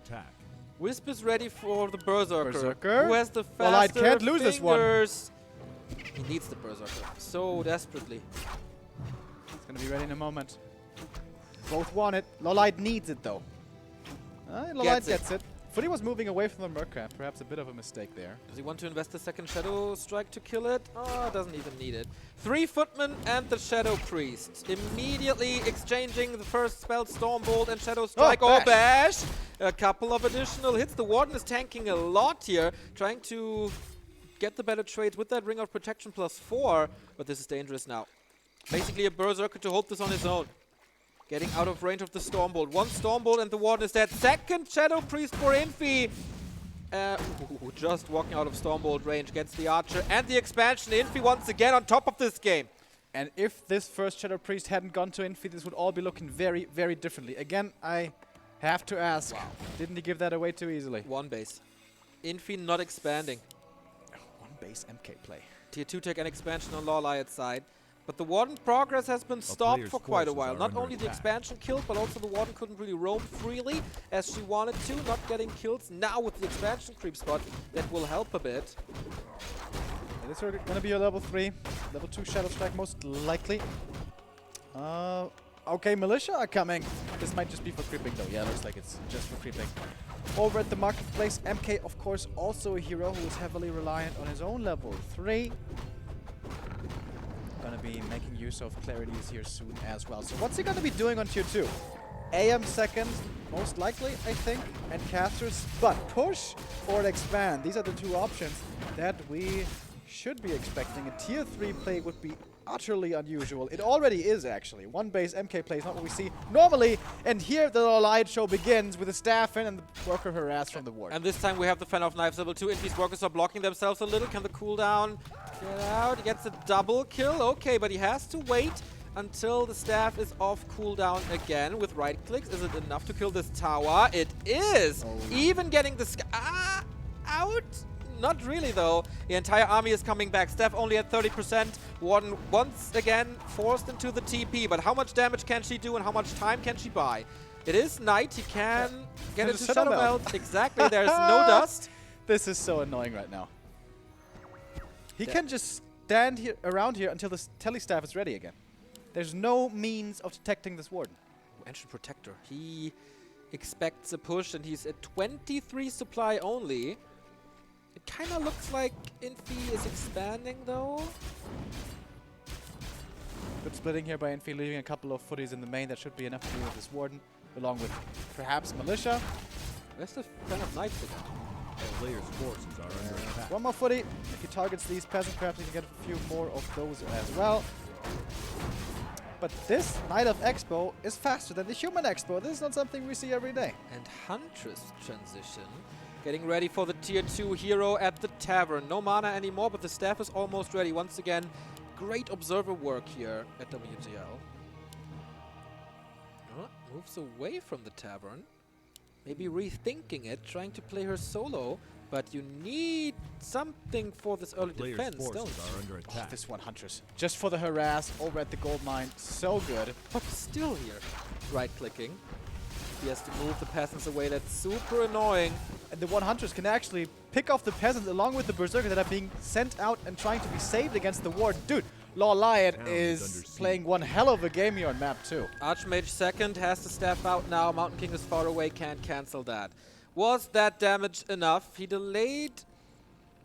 Wisp is ready for the Berserker. Who has the LawLiet faster can't lose this one. fingers. He needs the Berserker so desperately. It's going to be ready in a moment. Both want it. LawLiet needs it, though. LawLiet gets it. Footy was moving away from the Merc camp. Perhaps a bit of a mistake there. Does he want to invest the second Shadow Strike to kill it? Oh, doesn't even need it. 3 Footmen and the Shadow Priest. Immediately exchanging the first spell, Stormbolt and Shadow Strike. Oh, bash! A couple of additional hits. The Warden is tanking a lot here, trying to get the better trades with that Ring of Protection +4. But this is dangerous now. Basically a Berserker to hold this on his own. Getting out of range of the Stormbolt. One Stormbolt and the Warden is dead. Second Shadow Priest for Infi. Just walking out of Stormbolt range. Gets the Archer and the expansion. Infi once again on top of this game. And if this first Shadow Priest hadn't gone to Infi, this would all be looking very, very differently. Again, I have to ask, didn't he give that away too easily? One base. Infi not expanding. One base MK play. Tier 2 tech and expansion on LawLiet's side. But the Warden progress has been stopped for quite a while. Not only the expansion killed, but also the Warden couldn't really roam freely as she wanted to, not getting kills. Now with the expansion creep spot, that will help a bit. It is going to be a level 3. Level 2 Shadow Strike most likely. Okay, Militia are coming. This might just be for creeping though. Yeah, looks like it's just for creeping. Over at the marketplace, MK, of course, also a hero who is heavily reliant on his own level 3. Gonna be making use of clarities here soon as well. So what's he gonna be doing on tier 2? AM second, most likely, I think, and casters, but push or expand. These are the two options that we should be expecting. A tier 3 play would be utterly unusual. It already is, actually. One base MK play is not what we see normally, and here the LawLiet show begins with the staff in and the worker harassed from the ward. And this time we have the Fan of Knives level 2. Infi's workers are blocking themselves a little. Can the cooldown get out? He gets a double kill. Okay, but he has to wait until the staff is off cooldown again with right clicks. Is it enough to kill this tower? It is! Oh. Even getting the out? Not really, though. The entire army is coming back. Steph only at 30%. Warden once again forced into the TP. But how much damage can she do and how much time can she buy? It is night. He can get into Shadow Melt. Exactly. There's no dust. This is so annoying right now. He can just stand here around here until the telestaff is ready again. There's no means of detecting this Warden. Ancient Protector. He expects a push, and he's at 23 supply only. It kind of looks like Infi is expanding, though. Good splitting here by Infi, leaving a couple of footies in the main. That should be enough to deal with this Warden, along with perhaps Militia. Where's the Fan of Knights again? The player's forces are under attack. One more footy. If he targets these peasant, perhaps he can get a few more of those as well. But this Knight of Expo is faster than the Human Expo. This is not something we see every day. And Huntress transition. Getting ready for the tier 2 hero at the tavern. No mana anymore, but the staff is almost ready. Once again, great observer work here at WGL. Moves away from the tavern. Maybe rethinking it, trying to play her solo. But you need something for this early defense, don't you? Are under attack. Oh, this one, Huntress. Just for the harass over at the gold mine. So good. But still here. Right-clicking. He has to move the peasants away. That's super annoying. And the one Huntress can actually pick off the peasants along with the berserkers that are being sent out and trying to be saved against the ward. Dude, LawLiet is playing one hell of a game here on map 2. Archmage second has to step out now. Mountain King is far away, can't cancel that. Was that damage enough? He delayed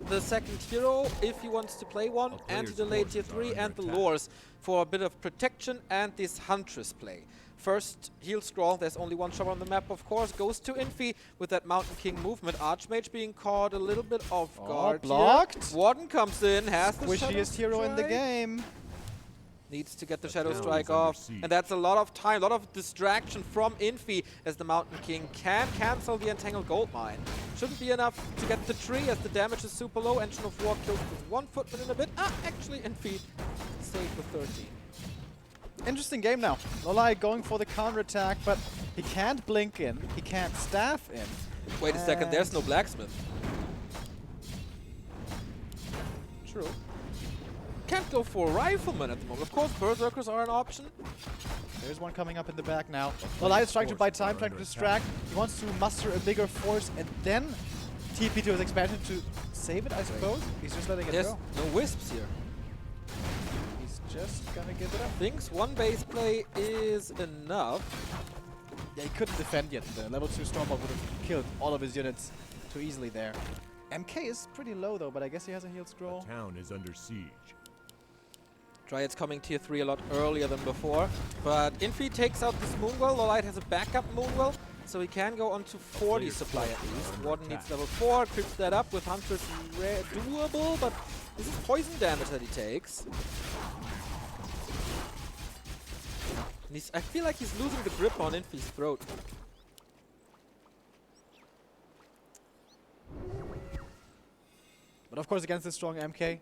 the second hero if he wants to play one, and he delayed tier 3 and the lures for a bit of protection and this Huntress play. First heal scroll, there's only one shot on the map, of course, goes to Infi with that Mountain King movement. Archmage being caught a little bit off guard. Blocked. Here. Warden comes in, has the Squishiest hero in the game. Needs to get the Shadow Strike off, and that's a lot of time, a lot of distraction from Infi as the Mountain King can cancel the Entangled Gold Mine. Shouldn't be enough to get the tree as the damage is super low. Engine of War kills with 1 footman in a bit. Actually Infi saved with 13. Interesting game now. LawLiet going for the counter-attack, but he can't blink in, he can't staff in. Wait a second, there's no blacksmith. True. Can't go for a rifleman at the moment. Of course, berserkers are an option. There's one coming up in the back now. LawLiet is trying to buy time, trying to distract. He wants to muster a bigger force and then TP to his expansion to save it, I suppose. He's just letting it There's go. no wisps here. He's just gonna give it up. Thinks one base play is enough. Yeah, he couldn't defend yet. The level 2 Stormbolt would have killed all of his units too easily there. MK is pretty low though, but I guess he has a heal scroll. The town is under siege. Dryad's coming tier 3 a lot earlier than before, but Infi takes out this Moonwell. LawLiet has a backup Moonwell, so he can go on to 40 supply at least. Warden needs level 4, creeps that up with Huntress doable, but this is poison damage that he takes. And I feel like he's losing the grip on Infi's throat. But of course against this strong MK,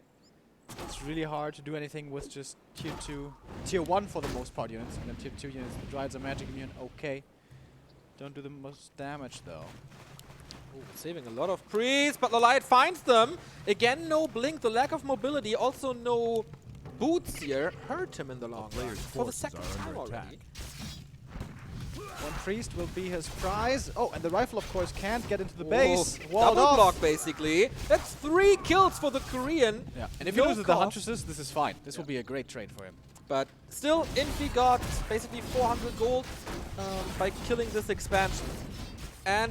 it's really hard to do anything with just tier 1 for the most part units. And then tier 2 units, the Dryads are magic immune, okay. Don't do the most damage though. Ooh, saving a lot of priests, but LawLiet finds them. Again, no blink, the lack of mobility, also no boots here hurt him in the long run. For the second time already. One priest will be his prize. Oh, and the rifle, of course, can't get into the base. Double block, basically. That's 3 kills for the Korean. Yeah, and if he loses the Huntresses, this is fine. This will be a great trade for him. But still, Infi got basically 400 gold by killing this expansion. And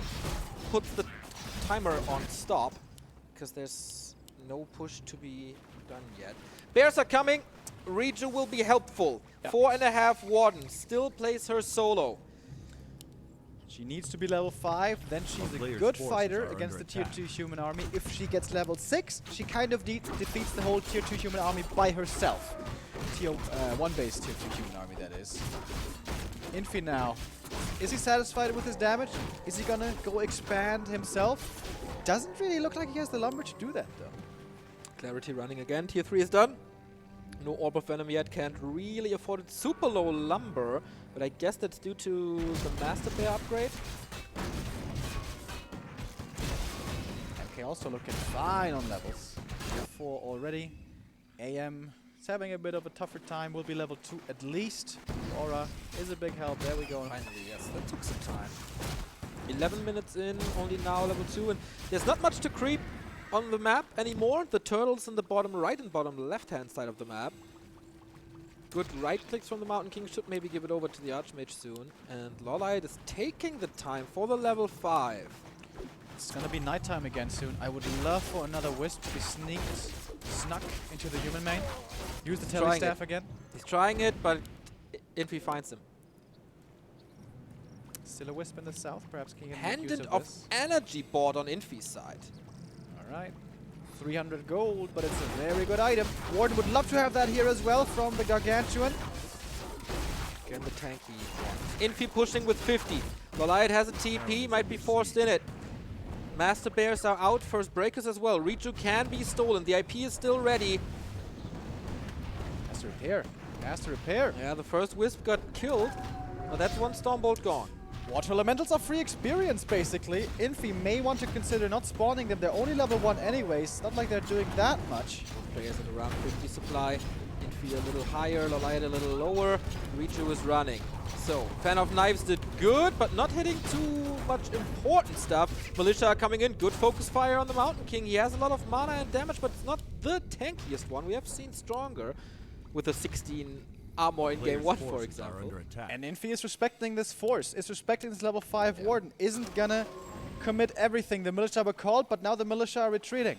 puts the timer on stop, because there's no push to be done yet. Bears are coming. Riju will be helpful. Yep. 4.5 Warden. Still plays her solo. She needs to be level 5, then she's a good fighter against the tier 2 human army. If she gets level 6, she kind of defeats the whole tier 2 human army by herself. Tier 1 base tier 2 human army, that is. Infi now. Is he satisfied with his damage? Is he gonna go expand himself? Doesn't really look like he has the lumber to do that, though. Clarity running again. Tier 3 is done. No Orb of Venom yet, can't really afford it. Super low lumber, but I guess that's due to the Master Bear upgrade. MK Okay, also looking fine on levels. Tier 4 already. AM is having a bit of a tougher time. Will be level 2 at least. Aura is a big help. There we go. Finally, yes, that took some time. 11 minutes in, only now level 2, and there's not much to creep on the map anymore. The turtles in the bottom right and bottom left-hand side of the map. Good right clicks from the Mountain King should maybe give it over to the Archmage soon. And LawLiet is taking the time for the level 5. It's gonna be nighttime again soon. I would love for another Wisp to be snuck into the human main. Use the Terenas Staff again. He's trying it, but Infi finds him. Still a Wisp in the south, perhaps can make use Pendant of of this. energy board on Infi's side. Alright. 300 gold, but it's a very good item. Warden would love to have that here as well from the Gargantuan. Again, the tanky one. Infi pushing with 50. LawLiet has a TP, might be forced in it. Master Bears are out, first breakers as well. Reju can be stolen, the IP is still ready. Has to repair. Has to repair. Yeah, the first Wisp got killed, but that's one Stormbolt gone. Water Elementals are free experience, basically. Infi may want to consider not spawning them. They're only level 1 anyways. Not like they're doing that much. Players at around 50 supply. Infi a little higher, LawLiet a little lower. Reju is running. So, Fan of Knives did good, but not hitting too much important stuff. Militia are coming in. Good focus fire on the Mountain King. He has a lot of mana and damage, but it's not the tankiest one. We have seen stronger with a 16 armor in game 1, for example. And Infi is respecting this force, is respecting this level 5 Warden, isn't gonna commit everything. The Militia were called, but now the Militia are retreating.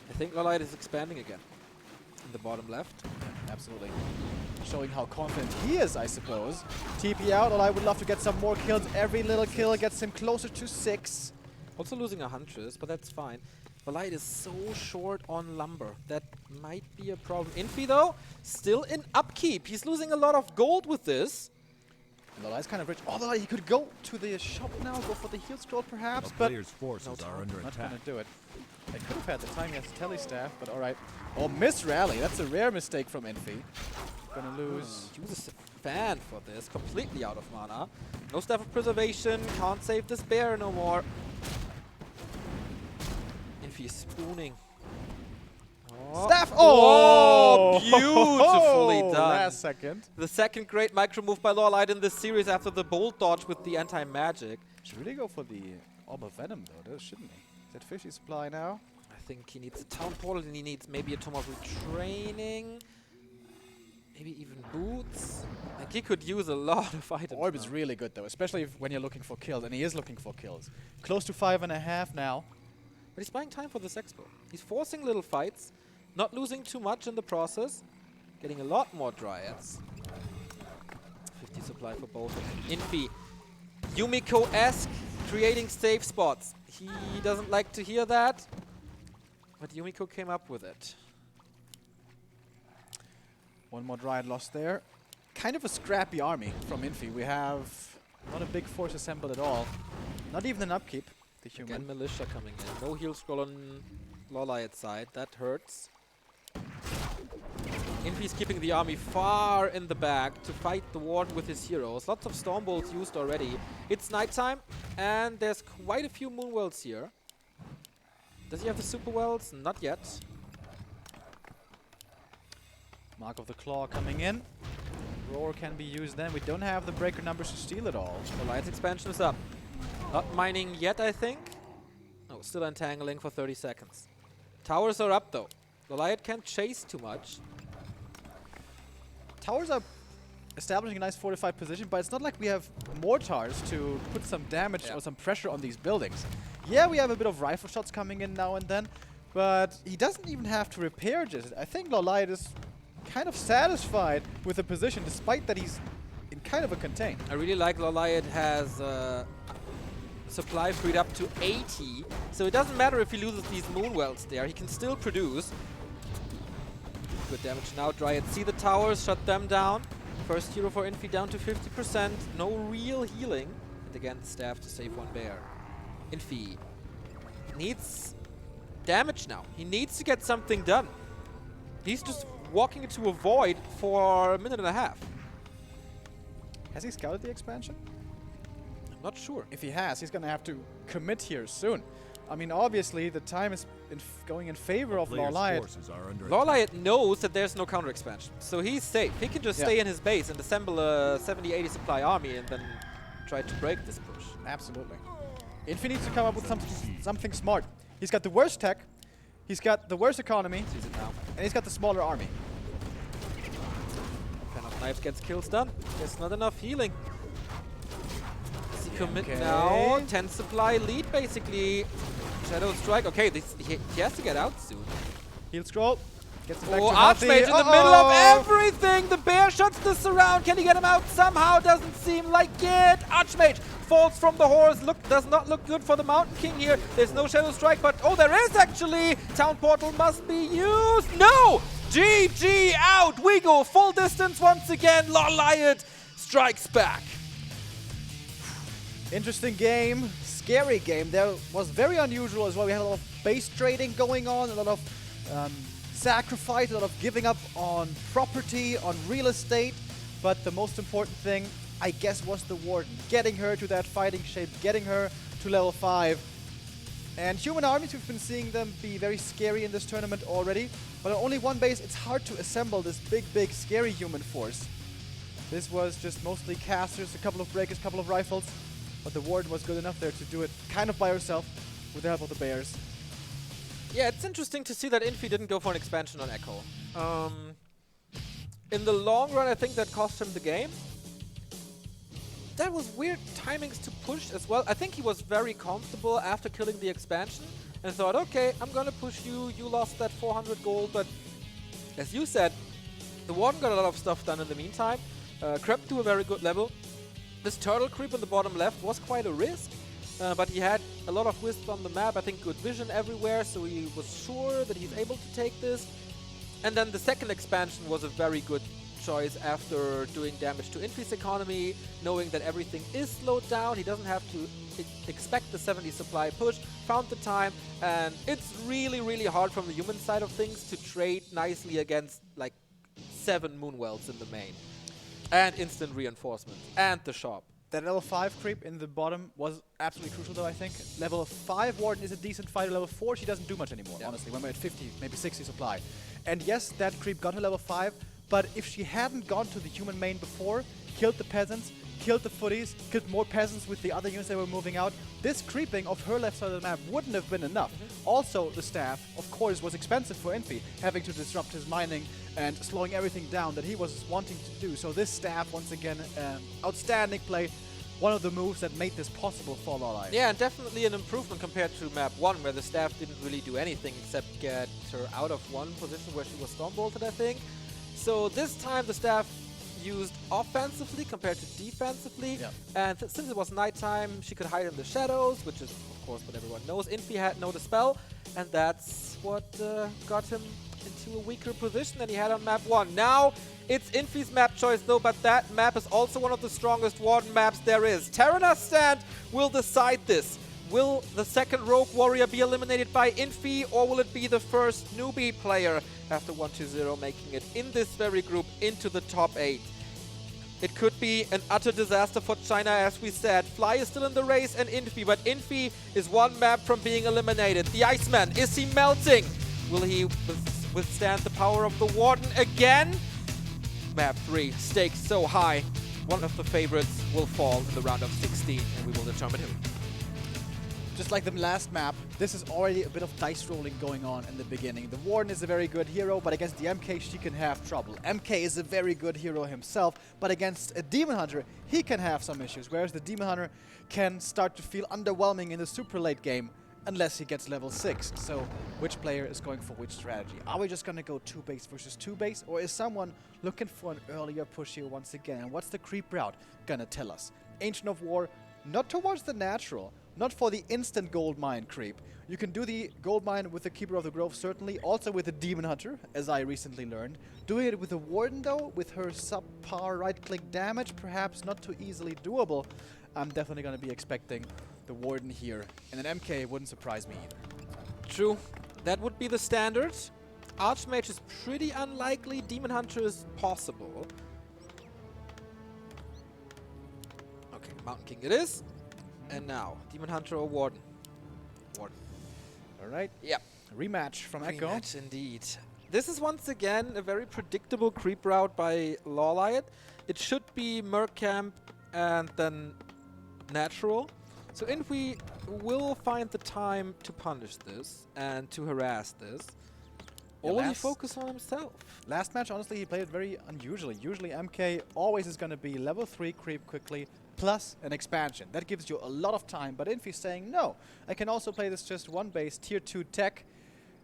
I think LawLiet is expanding again in the bottom left. Yeah, absolutely. Showing how confident he is, I suppose. TP out, I would love to get some more kills. Every little kill gets him closer to 6. Also losing a Huntress, but that's fine. LawLiet is so short on lumber. That might be a problem. Infi, though, still in upkeep. He's losing a lot of gold with this. LawLiet's kind of rich. Although he could go to the shop now, go for the heal scroll perhaps, The but player's forces are under not attack. gonna do it. They could have had the time, he has Tele Staff, but alright. Oh, miss rally. That's a rare mistake from Infi. Gonna lose. Uses a fan for this, completely out of mana. No Staff of Preservation, can't save this bear no more. Infi is spooning. Staff! Oh, beautifully done. Last second. The second great micro move by LawLiet in this series after the bolt dodge with the anti-magic. Should really go for the Orb of Venom though, shouldn't he? Is that 50 supply now? I think he needs a Town Portal and he needs maybe a Tome of Retraining. Maybe even Boots. Like he could use a lot of items. Orb now. is really good though, especially when you're looking for kills, and he is looking for kills. Close to 5.5 now. But he's buying time for this expo. He's forcing little fights, not losing too much in the process, getting a lot more Dryads. 50 supply for both of them. Infi, Yumiko-esque, creating safe spots. He doesn't like to hear that, but Yumiko came up with it. One more Dryad lost there. Kind of a scrappy army from Infi. We have not a big force assembled at all. Not even an upkeep. The human. Again, Militia coming in. No heal scroll on LawLiet's side. That hurts. Infi's keeping the army far in the back to fight the Warden with his heroes. Lots of Stormbolts used already. It's nighttime, and there's quite a few Moonwells here. Does he have the Super Wells? Not yet. Mark of the Claw coming in. Roar can be used then. We don't have the breaker numbers to steal it all. LawLiet's expansion is up. Not mining yet, I think. No, still entangling for 30 seconds. Towers are up, though. LawLiet can't chase too much. Towers are establishing a nice fortified position, but it's not like we have mortars to put some damage or some pressure on these buildings. Yeah, we have a bit of rifle shots coming in now and then, but he doesn't even have to repair just. I think LawLiet is kind of satisfied with the position, despite that he's in kind of a contain. I really like LawLiet has supply freed up to 80, so it doesn't matter if he loses these Moonwells there, he can still produce. Good damage now. Dryad see the towers, shut them down. First hero for Infi down to 50%. No real healing. And again, the staff to save one bear. Infi needs damage now. He needs to get something done. He's just walking into a void for a minute and a half. Has he scouted the expansion? I'm not sure. If he has, he's going to have to commit here soon. I mean, obviously, the time is going in favor of Players' LawLiet. forces are under LawLiet knows that there's no counter expansion, so he's safe. He can just stay in his base and assemble a 70-80 supply army and then try to break this push. Absolutely. Infi needs to come up with something smart. He's got the worst tech, he's got the worst economy, Sees it now. and he's got the smaller army. Pen of Knives gets kills done. There's not enough healing. Does he commit Okay. now? 10 supply lead, basically. Shadow Strike. Okay, he has to get out soon. Heal scroll. Gets it back Oh, to healthy. Archmage in the middle of everything! The bear shuts this around. Can he get him out somehow? Doesn't seem like it. Archmage falls from the horse. Does not look good for the Mountain King here. There's no Shadow Strike, but oh, there is actually. Town Portal must be used. No! GG out. We go full distance once again. LawLiet strikes back. Interesting game. Scary game. There was very unusual as well. We had a lot of base trading going on, a lot of sacrifice, a lot of giving up on property, on real estate. But the most important thing, I guess, was the Warden. Getting her to that fighting shape, getting her to level 5. And human armies, we've been seeing them be very scary in this tournament already. But on only one base, it's hard to assemble this big, scary human force. This was just mostly casters, a couple of breakers, a couple of rifles. But the Warden was good enough there to do it kind of by herself with the help of the bears. Yeah, it's interesting to see that Infi didn't go for an expansion on Echo. In the long run, I think that cost him the game. That was weird timings to push as well. I think he was very comfortable after killing the expansion and thought, okay, I'm gonna push you. You lost that 400 gold, but as you said, the Warden got a lot of stuff done in the meantime. Crept to a very good level. This turtle creep on the bottom left was quite a risk. But he had a lot of wisps on the map, I think good vision everywhere, so he was sure that he's able to take this. And then the second expansion was a very good choice after doing damage to Infi's economy, knowing that everything is slowed down, he doesn't have to expect the 70 supply push, found the time, and it's really hard from the human side of things to trade nicely against like 7 Moonwells in the main. And instant reinforcement, and the shop. That level 5 creep in the bottom was absolutely crucial though, I think. Level 5 Warden is a decent fighter. Level 4 she doesn't do much anymore, honestly, when we're at 50, maybe 60 supply. And yes, that creep got to level 5, but if she hadn't gone to the human main before, killed the peasants, killed the footies, killed more peasants with the other units that were moving out, this creeping of her left side of the map wouldn't have been enough. Also, the staff, of course, was expensive for Infi, having to disrupt his mining and slowing everything down that he was wanting to do. So this staff, once again, outstanding play. One of the moves that made this possible for LawLiet. Yeah, and definitely an improvement compared to map 1, where the staff didn't really do anything except get her out of one position where she was stormbolted, I think. So this time the staff used offensively compared to defensively. Yeah. And since it was nighttime, she could hide in the shadows, which is, of course, what everyone knows. Infi had no dispel, and that's what got him into a weaker position than he had on map 1. Now, it's Infi's map choice though, but that map is also one of the strongest Warden maps there is. Terenas Stand will decide this. Will the second Rogue Warrior be eliminated by Infi, or will it be the first newbie player after 1-2-0 making it in this very group into the top 8? It could be an utter disaster for China, as we said. Fly is still in the race and Infi, but Infi is one map from being eliminated. The Iceman, is he melting? Will he withstand the power of the Warden again? Map 3, stakes so high. One of the favorites will fall in the round of 16, and we will determine who. Just like the last map, this is already a bit of dice rolling going on in the beginning. The Warden is a very good hero, but against the MK, she can have trouble. MK is a very good hero himself, but against a Demon Hunter, he can have some issues, whereas the Demon Hunter can start to feel underwhelming in the super late game, unless he gets level 6. So, which player is going for which strategy? Are we just going to go 2 base versus 2 base, or is someone looking for an earlier push here once again? And what's the creep route going to tell us? Ancient of War, not towards the natural, not for the instant gold mine creep. You can do the gold mine with the Keeper of the Grove, certainly, also with the Demon Hunter, as I recently learned. Doing it with the Warden, though, with her subpar right-click damage, perhaps not too easily doable. I'm definitely going to be expecting the Warden here, and an MK wouldn't surprise me either. True. That would be the standard. Archmage is pretty unlikely. Demon Hunter is possible. Okay, Mountain King it is. And now, Demon Hunter or Warden? Warden. All right. Yep. Rematch from Echo. Rematch indeed. This is once again a very predictable creep route by LawLiet. It should be Merc Camp and then Natural. So Infi will find the time to punish this and to harass this. Yeah, Or will he focus on himself? Last match, honestly, he played it very unusually. Usually MK always is going to be level 3 creep quickly plus an expansion. That gives you a lot of time, but Infi's saying, no, I can also play this just one base, tier 2 tech.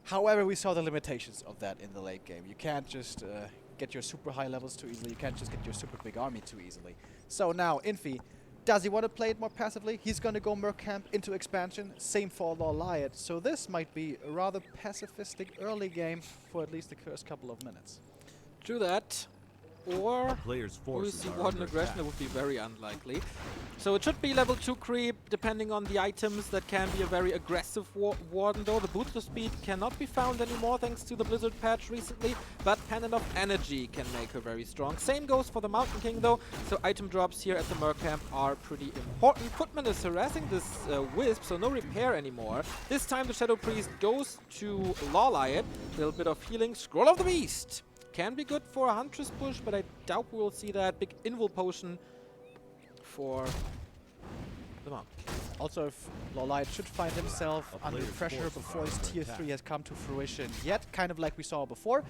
However, we saw the limitations of that in the late game. You can't just get your super high levels too easily. You can't just get your super big army too easily. So now, Infi, does he want to play it more passively? He's going to go Merc Camp into expansion. Same for LawLiet. So this might be a rather pacifistic early game for at least the first couple of minutes. True that. Or Players' we forces see are Warden under aggression. attack. That would be very unlikely. So it should be level 2 creep, depending on the items. That can be a very aggressive Warden, though. The booster speed cannot be found anymore thanks to the Blizzard patch recently, but Pendant of Energy can make her very strong. Same goes for the Mountain King, though. So item drops here at the Merc Camp are pretty important. Footman is harassing this Wisp, so no repair anymore. This time the Shadow Priest goes to LawLiet. A little bit of healing. Scroll of the Beast. Can be good for a Huntress push, but I doubt we will see that. Big Invul Potion for the Monk. Also, if LawLiet should find himself A under player's pressure forces before are his under tier attack. 3 has come to fruition yet, kind of like we saw before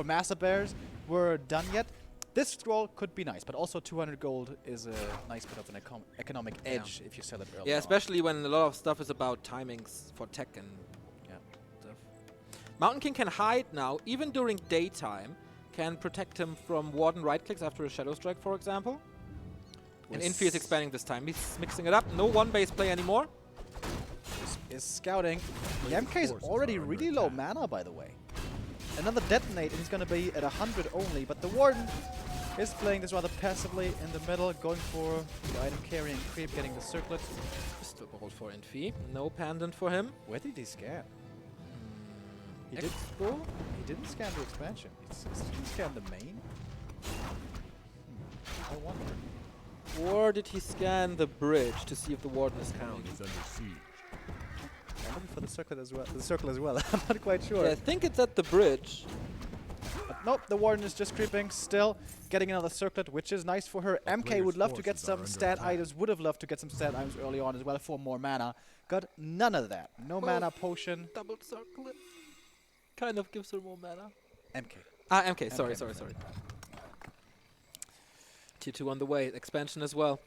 Master Bears were done yet. This scroll could be nice, but also 200 gold is a nice bit of an economic edge if you sell it early Yeah, on. especially when a lot of stuff is about timings for tech and stuff. Mountain King can hide now, even during daytime. Can protect him from Warden right clicks after a Shadow Strike, for example. And Infi is expanding this time. He's mixing it up. No one base play anymore. Is scouting. The Player's MK is forces already are under really low attack. mana, by the way. Another detonate, and he's going to be at 100 only. But the Warden is playing this rather passively in the middle, going for the item carrying creep, getting the circlet. Pistol Bolt for Infi. No Pendant for him. Where did he scan? He Expo? He didn't scan the expansion. He scanned the main. I wonder. Or did he scan the bridge to see if the Warden is Town coming? is under siege. I'm looking for the circle as well. The circle as well. I'm not quite sure. Yeah, I think it's at the bridge. But nope, the Warden is just creeping. Still getting another circlet, which is nice for her. A MK would player's love to get forces are some under stat attack. items. Would have loved to get some stat items early on as well for more mana. Got none of that. No mana potion. Double circle it. Kind of gives her more mana. MK. Ah, MK. Sorry. MK. Tier 2 on the way. Expansion as well.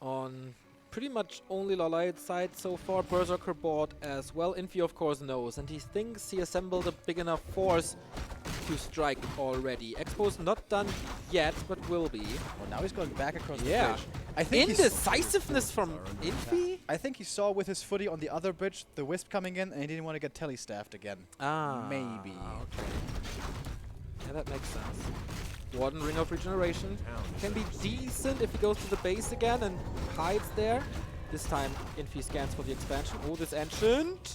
On pretty much only LawLiet's side so far. Berserker board as well. Infi, of course, knows. And he thinks he assembled a big enough force to strike already. Expo's not done yet, but will be. Well, now he's going back across Yeah. the bridge. I think he's- Indecisiveness from Infi? I think he saw with his footy on the other bridge the Wisp coming in, and he didn't want to get telestaffed again. Ah. Maybe. Okay. Yeah, that makes sense. Warden Ring of Regeneration can be decent if he goes to the base again and hides there. This time, Infi scans for the expansion. Oh, this Ancient!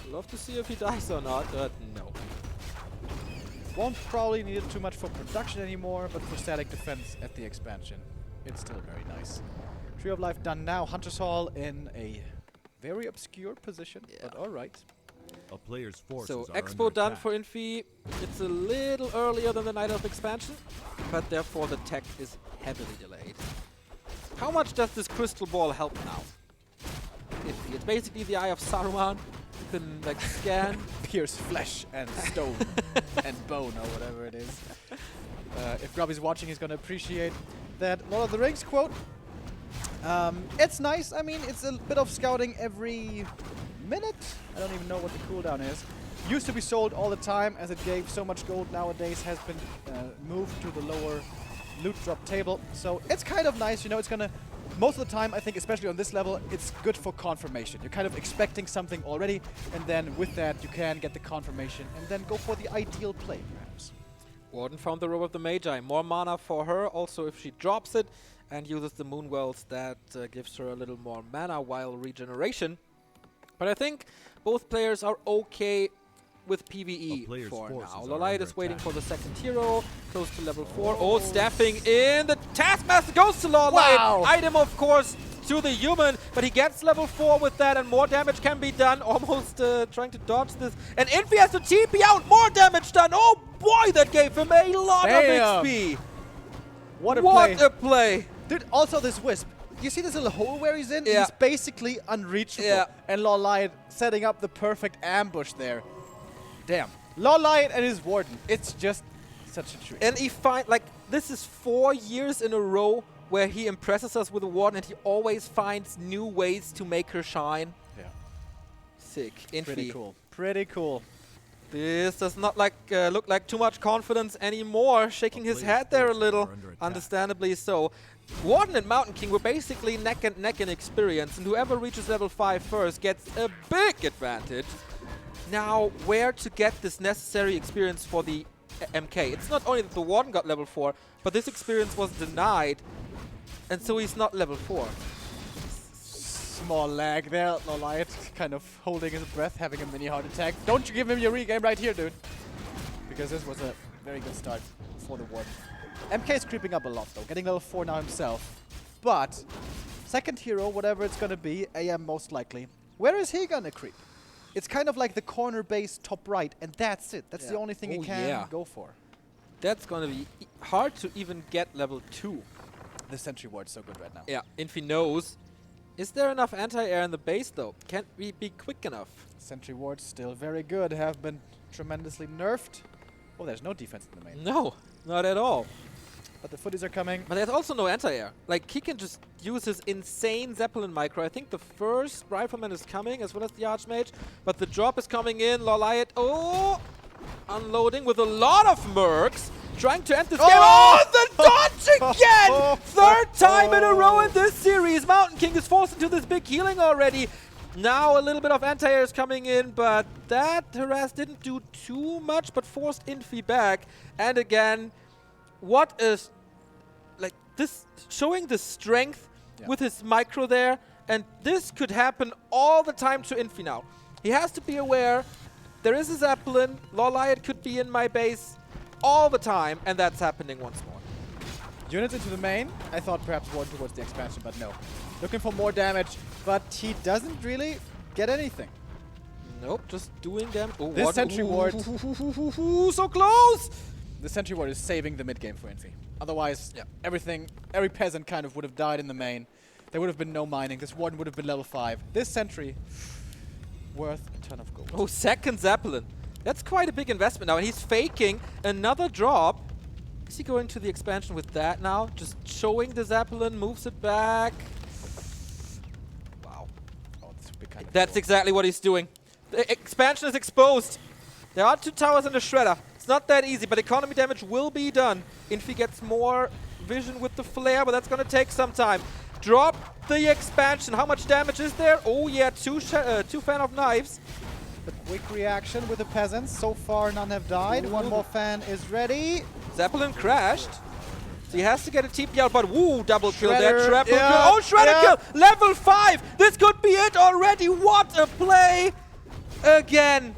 Love to see if he dies or not, but no. Won't probably need it too much for production anymore, but for static defense at the expansion, it's still very nice. Tree of Life done now. Hunter's Hall in a very obscure position, but alright. A player's forces So are Expo under done attack. for Infi. It's a little earlier than the Night Elf expansion, but therefore the tech is heavily delayed. How much does this crystal ball help now? Infi. It's basically the Eye of Saruman. You can like scan. Pierce flesh and stone and bone or whatever it is. If Grubby's watching, he's going to appreciate that Lord of the Rings quote. It's nice. I mean, it's a bit of scouting every minute. I don't even know what the cooldown is. Used to be sold all the time as it gave so much gold. Nowadays has been moved to the lower loot drop table. So it's kind of nice. You know, it's going to... Most of the time, I think, especially on this level, it's good for confirmation. You're kind of expecting something already, and then with that, you can get the confirmation and then go for the ideal play, perhaps. Warden found the Robe of the Magi. More mana for her. Also, if she drops it and uses the Moon Wells, that gives her a little more mana while regeneration. But I think both players are okay with A PvE player's for now. forces are LawLiet under is waiting attack. for the second hero, close to level 4. Oh, staffing in. The Taskmaster goes to LawLiet. Wow. Item, of course, to the human. but he gets level 4 with that, and more damage can be done. Almost trying to dodge this. And Infi has to TP out, more damage done. Oh boy, that gave him a lot of XP. What a play. Dude, also this Wisp. You see this little hole where he's in? Yeah. He's basically unreachable. Yeah. And LawLiet setting up the perfect ambush there. Damn. LawLiet and his Warden. It's just such a treat. And he this is 4 years in a row where he impresses us with a Warden, and he always finds new ways to make her shine. Yeah. Sick. Infi. Pretty cool. Pretty cool. This does not look like too much confidence anymore. Shaking his head there a little, understandably so. Warden and Mountain King were basically neck and neck in experience, and whoever reaches level 5 first gets a big advantage. Now, where to get this necessary experience for the MK? It's not only that the Warden got level 4, but this experience was denied, and so he's not level 4. Small lag there. LawLiet kind of holding his breath, having a mini heart attack. Don't you give him your regame right here, dude. Because this was a very good start for the Warden. MK is creeping up a lot, though, getting level 4 now himself. But second hero, whatever it's going to be, AM most likely, where is he going to creep? It's kind of like the corner base top right, and that's it. That's the only thing he can go for. That's going to be hard to even get level 2. The Sentry Ward's so good right now. Yeah, Infi knows. Is there enough anti-air in the base, though? Can't we be quick enough? Sentry Wards still very good, have been tremendously nerfed. Oh, there's no defense in the main. No, not at all. But the footies are coming. But there's also no anti-air. Like, he can just use his insane Zeppelin micro. I think the first Rifleman is coming, as well as the Archmage. But the drop is coming in. LawLiet, unloading with a lot of mercs. Trying to end this game. Oh, the dodge again! Third time in a row in this series. Mountain King is forced into this big healing already. Now a little bit of anti-air is coming in, but that harass didn't do too much, but forced Infi back. And again, what is like this showing the strength with his micro there, and this could happen all the time to Infi now. He has to be aware there is a Zeppelin. LawLiet could be in my base all the time, and that's happening once more. Units into the main. I thought perhaps one towards the expansion, but no. Looking for more damage, but he doesn't really get anything. Nope, just doing damage. Oh, this Sentry Ward. So close! The Sentry Ward is saving the mid game for Infi. Otherwise, every peasant kind of would have died in the main. There would have been no mining. This Warden would have been level 5. This Sentry, worth a ton of gold. Oh, second Zeppelin. That's quite a big investment now, and he's faking another drop. Is he going to the expansion with that now? Just showing the Zeppelin, moves it back. Wow. Oh, this would be kind of That's cool. exactly what he's doing. The expansion is exposed. There are 2 towers and a shredder. It's not that easy, but economy damage will be done. Infi gets more vision with the flare, but that's going to take some time. Drop the expansion. How much damage is there? Oh yeah, 2 fan of knives. The quick reaction with the peasants. So far, none have died. One more fan is ready. Zeppelin crashed. So he has to get a TP out, but woo, double kill there. Shredder, Triple kill. Oh, shredder kill. Level 5. This could be it already. What a play. Again.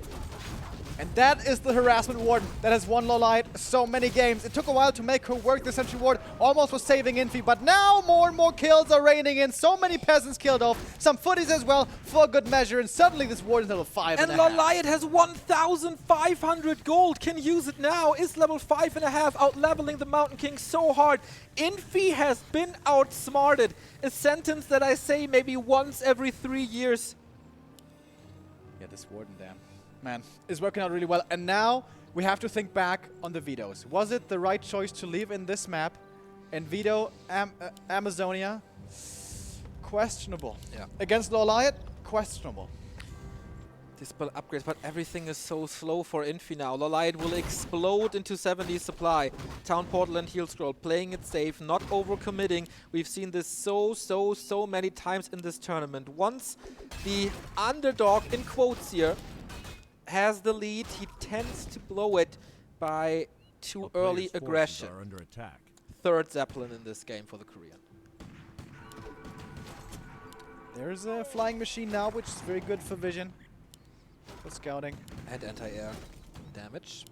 And that is the Harassment Warden that has won LawLiet so many games. It took a while to make her work. The Sentry Ward almost was saving Infi, but now more and more kills are raining in. So many peasants killed off, some footies as well for good measure, and suddenly this Warden's level 5. And LawLiet has 1,500 gold. Can use it now. Is level 5.5, out leveling the Mountain King so hard. Infi has been outsmarted. A sentence that I say maybe once every 3 years. Yeah, this Warden, damn. Man, is working out really well. And now we have to think back on the vetoes. Was it the right choice to leave in this map and veto Amazonia? Questionable. Yeah. Against LawLiet? Questionable. Dispel upgrades, but everything is so slow for Infi now. LawLiet will explode into 70 supply. Town Portal and Heal Scroll, playing it safe, not overcommitting. We've seen this so many times in this tournament. Once the underdog, in quotes here, has the lead, he tends to blow it by too early aggression. Are under attack. Third Zeppelin in this game for the Korean. There's a flying machine now, which is very good for vision. For scouting. And anti-air damage.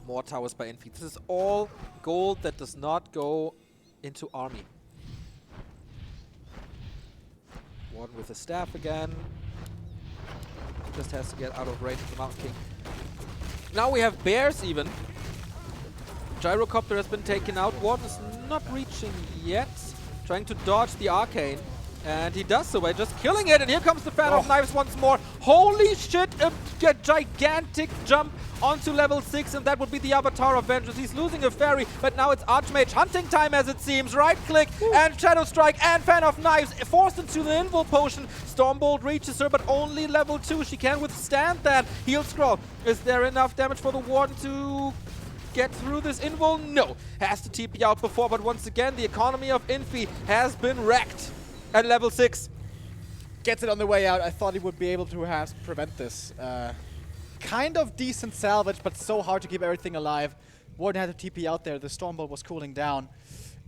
More towers by Infi. This is all gold that does not go into army. Warden with the staff again. Just has to get out of range of the Mountain King. Now we have Bears even. Gyrocopter has been taken out. Warden is not reaching yet. Trying to dodge the Arcane. And he does so by just killing it. And here comes the Fan of Knives once more. Holy shit, a gigantic jump onto level 6. And that would be the Avatar of Vengeance. He's losing a fairy, but now it's Archmage hunting time as it seems. Right click and Shadow Strike and Fan of Knives forced into the Invul Potion. Stormbolt reaches her, but only level 2. She can withstand that. Heal Scroll. Is there enough damage for the Warden to get through this Invul? No. Has to TP out before, but once again, the economy of Infi has been wrecked at level 6. Gets it on the way out. I thought he would be able to prevent this. Kind of decent salvage, but so hard to keep everything alive. Warden had to TP out there. The Stormbolt was cooling down.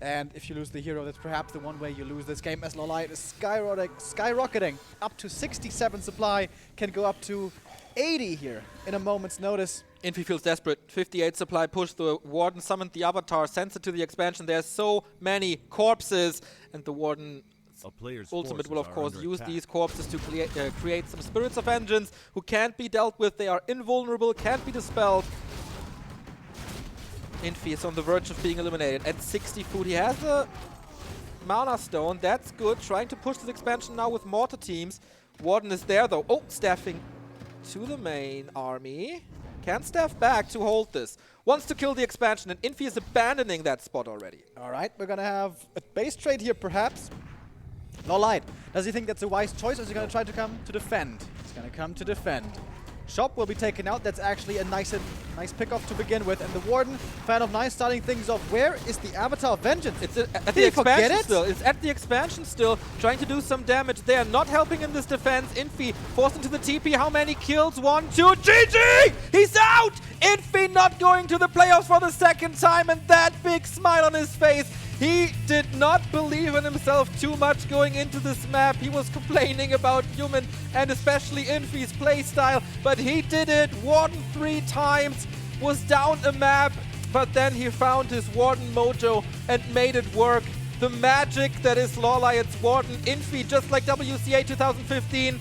And if you lose the hero, that's perhaps the one way you lose this game, as LawLiet is skyrocketing up to 67 supply, can go up to 80 here in a moment's notice. Infi feels desperate. 58 supply push. The Warden summoned the Avatar, sends it to the expansion. There's so many corpses, and the Warden ultimate will of course use these corpses to create some Spirits of Vengeance who can't be dealt with. They are invulnerable, can't be dispelled. Infi is on the verge of being eliminated. At 60 food, he has a Mana Stone. That's good. Trying to push this expansion now with mortar teams. Warden is there though. Oh, staffing to the main army. Can't staff back to hold this. Wants to kill the expansion, and Infi is abandoning that spot already. All right, we're gonna have a base trade here perhaps. LawLiet, does he think that's a wise choice, or is he gonna try to come to defend? He's gonna come to defend. Shop will be taken out. That's actually a nice pick-off to begin with. And the Warden, Fan of Knives, starting things off. Where is the Avatar of Vengeance? It's at the expansion still. It's at the expansion still, trying to do some damage there. Not helping in this defense. Infi forced into the TP. How many kills? 1, 2, GG! He's out! Infi not going to the playoffs for the second time, and that big smile on his face. He did not believe in himself too much going into this map. He was complaining about Human and especially Infi's playstyle, but he did it. Warden 3 times, was down a map, but then he found his Warden mojo and made it work. The magic that is LawLiet's Warden. Infi, just like WCA 2015,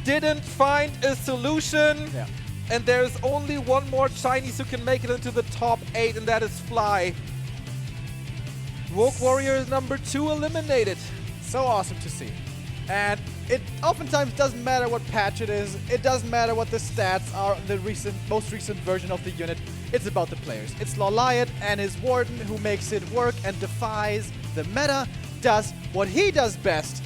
didn't find a solution. Yeah. And there's only one more Chinese who can make it into the top 8, and that is Fly. Rogue Warrior is number 2 eliminated. So awesome to see. And it oftentimes doesn't matter what patch it is. It doesn't matter what the stats are in the most recent version of the unit. It's about the players. It's LawLiet and his Warden who makes it work and defies the meta, does what he does best,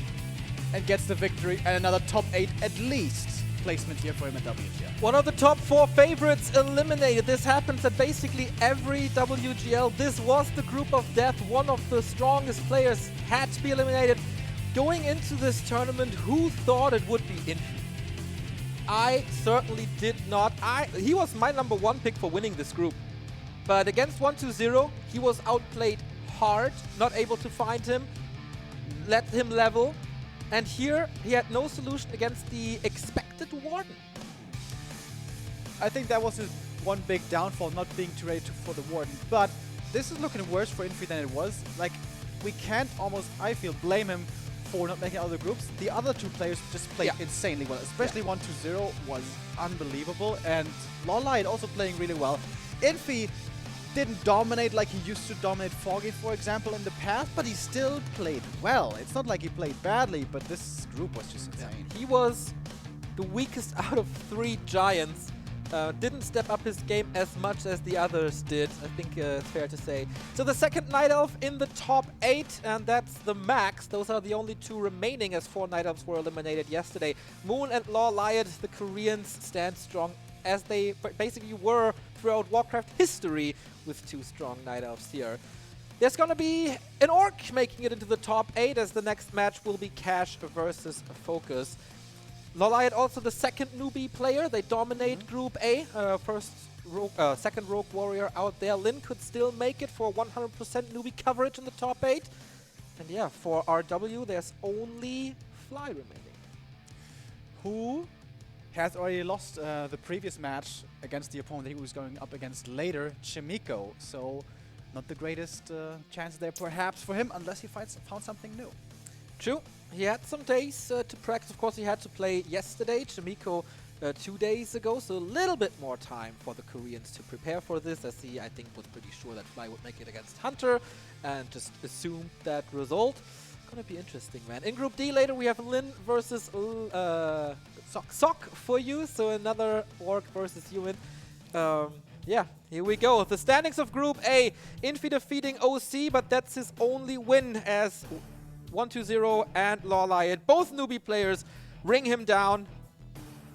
and gets the victory and another top 8 at least placement here for him at WGL. One of the top 4 favorites eliminated. This happens at basically every WGL. This was the group of death. One of the strongest players had to be eliminated. Going into this tournament, who thought it would be Infi? I certainly did not. He was my number 1 pick for winning this group. But against 1-2-0, he was outplayed hard, not able to find him, let him level. And here, he had no solution against the expected Warden. I think that was his one big downfall, not being too ready for the Warden. But this is looking worse for Infi than it was. Like, we can't almost, I feel, blame him for not making other groups. The other 2 players just played insanely well, especially 1-2-0 was unbelievable. And LawLiet also playing really well. Infi didn't dominate like he used to dominate Foggy, for example, in the past, but he still played well. It's not like he played badly, but this group was just insane. He was the weakest out of 3 Giants. Didn't step up his game as much as the others did, I think it's fair to say. So the second Night Elf in the top 8, and that's the max. Those are the only 2 remaining, as 4 Night Elves were eliminated yesterday. Moon and LawLiet, the Koreans, stand strong as they basically were throughout Warcraft history, with 2 strong Night Elves here. There's gonna be an Orc making it into the top 8, as the next match will be Cash versus Focus. LawLiet also the second newbie player. They dominate Group A. Second Rogue Warrior out there. Lin could still make it for 100% newbie coverage in the top 8. And yeah, for RW, there's only Fly remaining. Who has already lost the previous match against the opponent he was going up against later, Chimiko. So not the greatest chance there perhaps for him, unless he found something new. True. He had some days to practice. Of course, he had to play yesterday, Chimiko 2 days ago, so a little bit more time for the Koreans to prepare for this, as he, I think, was pretty sure that Fly would make it against Hunter and just assumed that result. Gonna be interesting, man. In Group D later, we have Lin versus Sok for you, so another Orc versus Human. Yeah, here we go. The standings of Group A, Infi defeating OC, but that's his only win, as 1-2-0 and LawLiet, both newbie players, ring him down.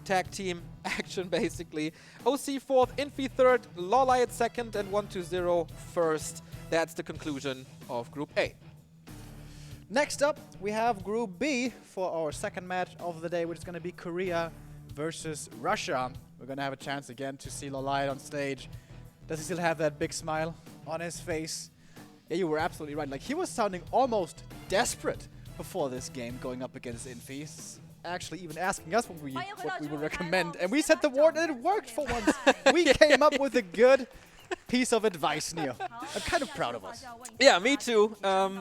Tag team action, basically. OC 4th, Infi 3rd, LawLiet 2nd, and 1-2-0 1st. That's the conclusion of Group A. Next up, we have Group B for our second match of the day, which is going to be Korea versus Russia. We're going to have a chance again to see LawLiet on stage. Does he still have that big smile on his face? Yeah, you were absolutely right. Like, he was sounding almost desperate before this game going up against Infi. He's actually even asking us what we would recommend. And we said the word and it worked for once. We came up with a good piece of advice, Neo. I'm kind of proud of us. Yeah, me too.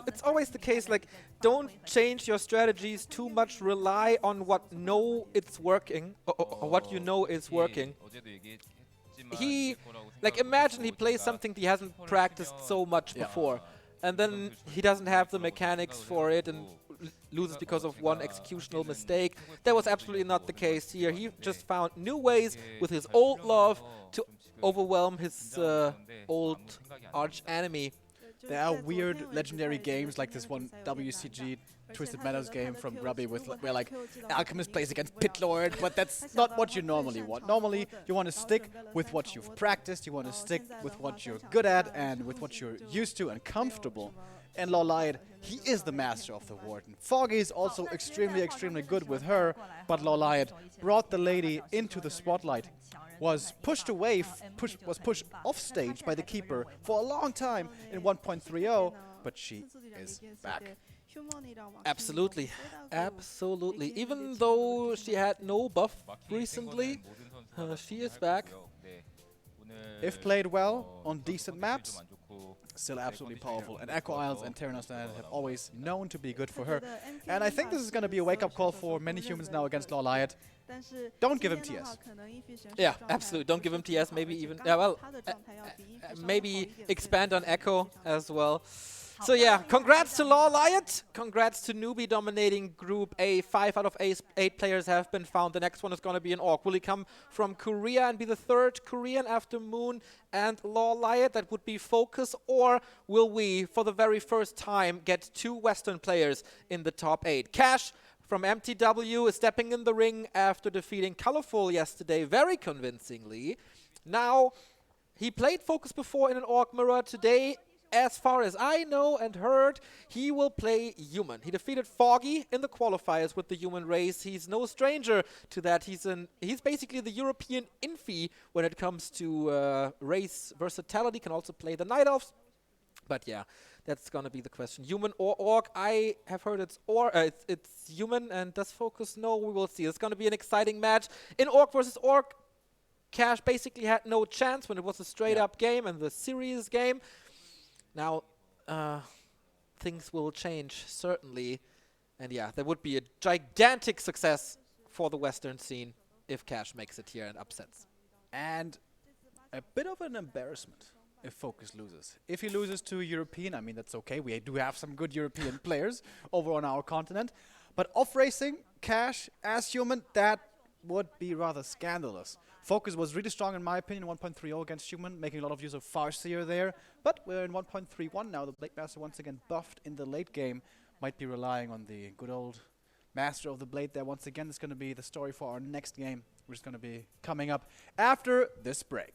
It's always the case, like, don't change your strategies too much. Rely on what it's working, or what you know is working. He, like, imagine he plays something he hasn't practiced so much before, and then he doesn't have the mechanics for it and loses because of one executional mistake. That was absolutely not the case here. He just found new ways with his old love to overwhelm his old arch enemy. There are weird legendary games like this one WCG Twisted Meadows game from Grubby where like Alchemist plays against Pit Lord, but that's not what you normally want. Normally you want to stick with what you've practiced, you want to stick with what you're good at and with what you're used to and comfortable. And LawLiet, he is the master of the Warden. Foggy is also extremely good with her, but LawLiet brought the lady into the spotlight, was pushed away, was pushed off stage by the keeper for a long time in 1.30, but she is back. Absolutely, absolutely. Even though she had no buff recently, she is back. If played well on decent maps, still absolutely powerful. And Echo Isles and Terenas Stand have always known to be good for her. And I think this is going to be a wake-up call for many humans now against LawLiet. Don't give him TS. Yeah, absolutely. Don't give him TS. Maybe even, yeah, well, maybe expand on Echo as well. So yeah, congrats to LawLiet. Congrats to newbie dominating Group A. 5 out of 8 players have been found. The next one is going to be an Orc. Will he come from Korea and be the 3rd Korean after Moon and LawLiet? That would be Focus. Or will we, for the very first time, get 2 Western players in the top 8? Cash from MTW is stepping in the ring after defeating Colorful yesterday very convincingly. Now, he played Focus before in an Orc mirror. Today, as far as I know and heard, he will play Human. He defeated Foggy in the qualifiers with the Human race. He's no stranger to that. He's basically the European Infi when it comes to race versatility. Can also play the Night Elves. But yeah, that's gonna be the question. Human or Orc? I have heard it's Human, and does Focus? No, we will see. It's gonna be an exciting match. In Orc versus Orc, Cash basically had no chance when it was a straight-up game and the series game. Now, things will change, certainly. And yeah, there would be a gigantic success for the Western scene if Cash makes it here and upsets. And a bit of an embarrassment if Focus loses. If he loses to European, I mean, that's okay. We do have some good European players over on our continent. But off-racing Cash as Human, that would be rather scandalous. Focus was really strong, in my opinion, 1.30 against Human, making a lot of use of Farseer there. But we're in 1.31 now. The Blade Master once again buffed in the late game. Might be relying on the good old Master of the Blade there. Once again, it's going to be the story for our next game, which is going to be coming up after this break.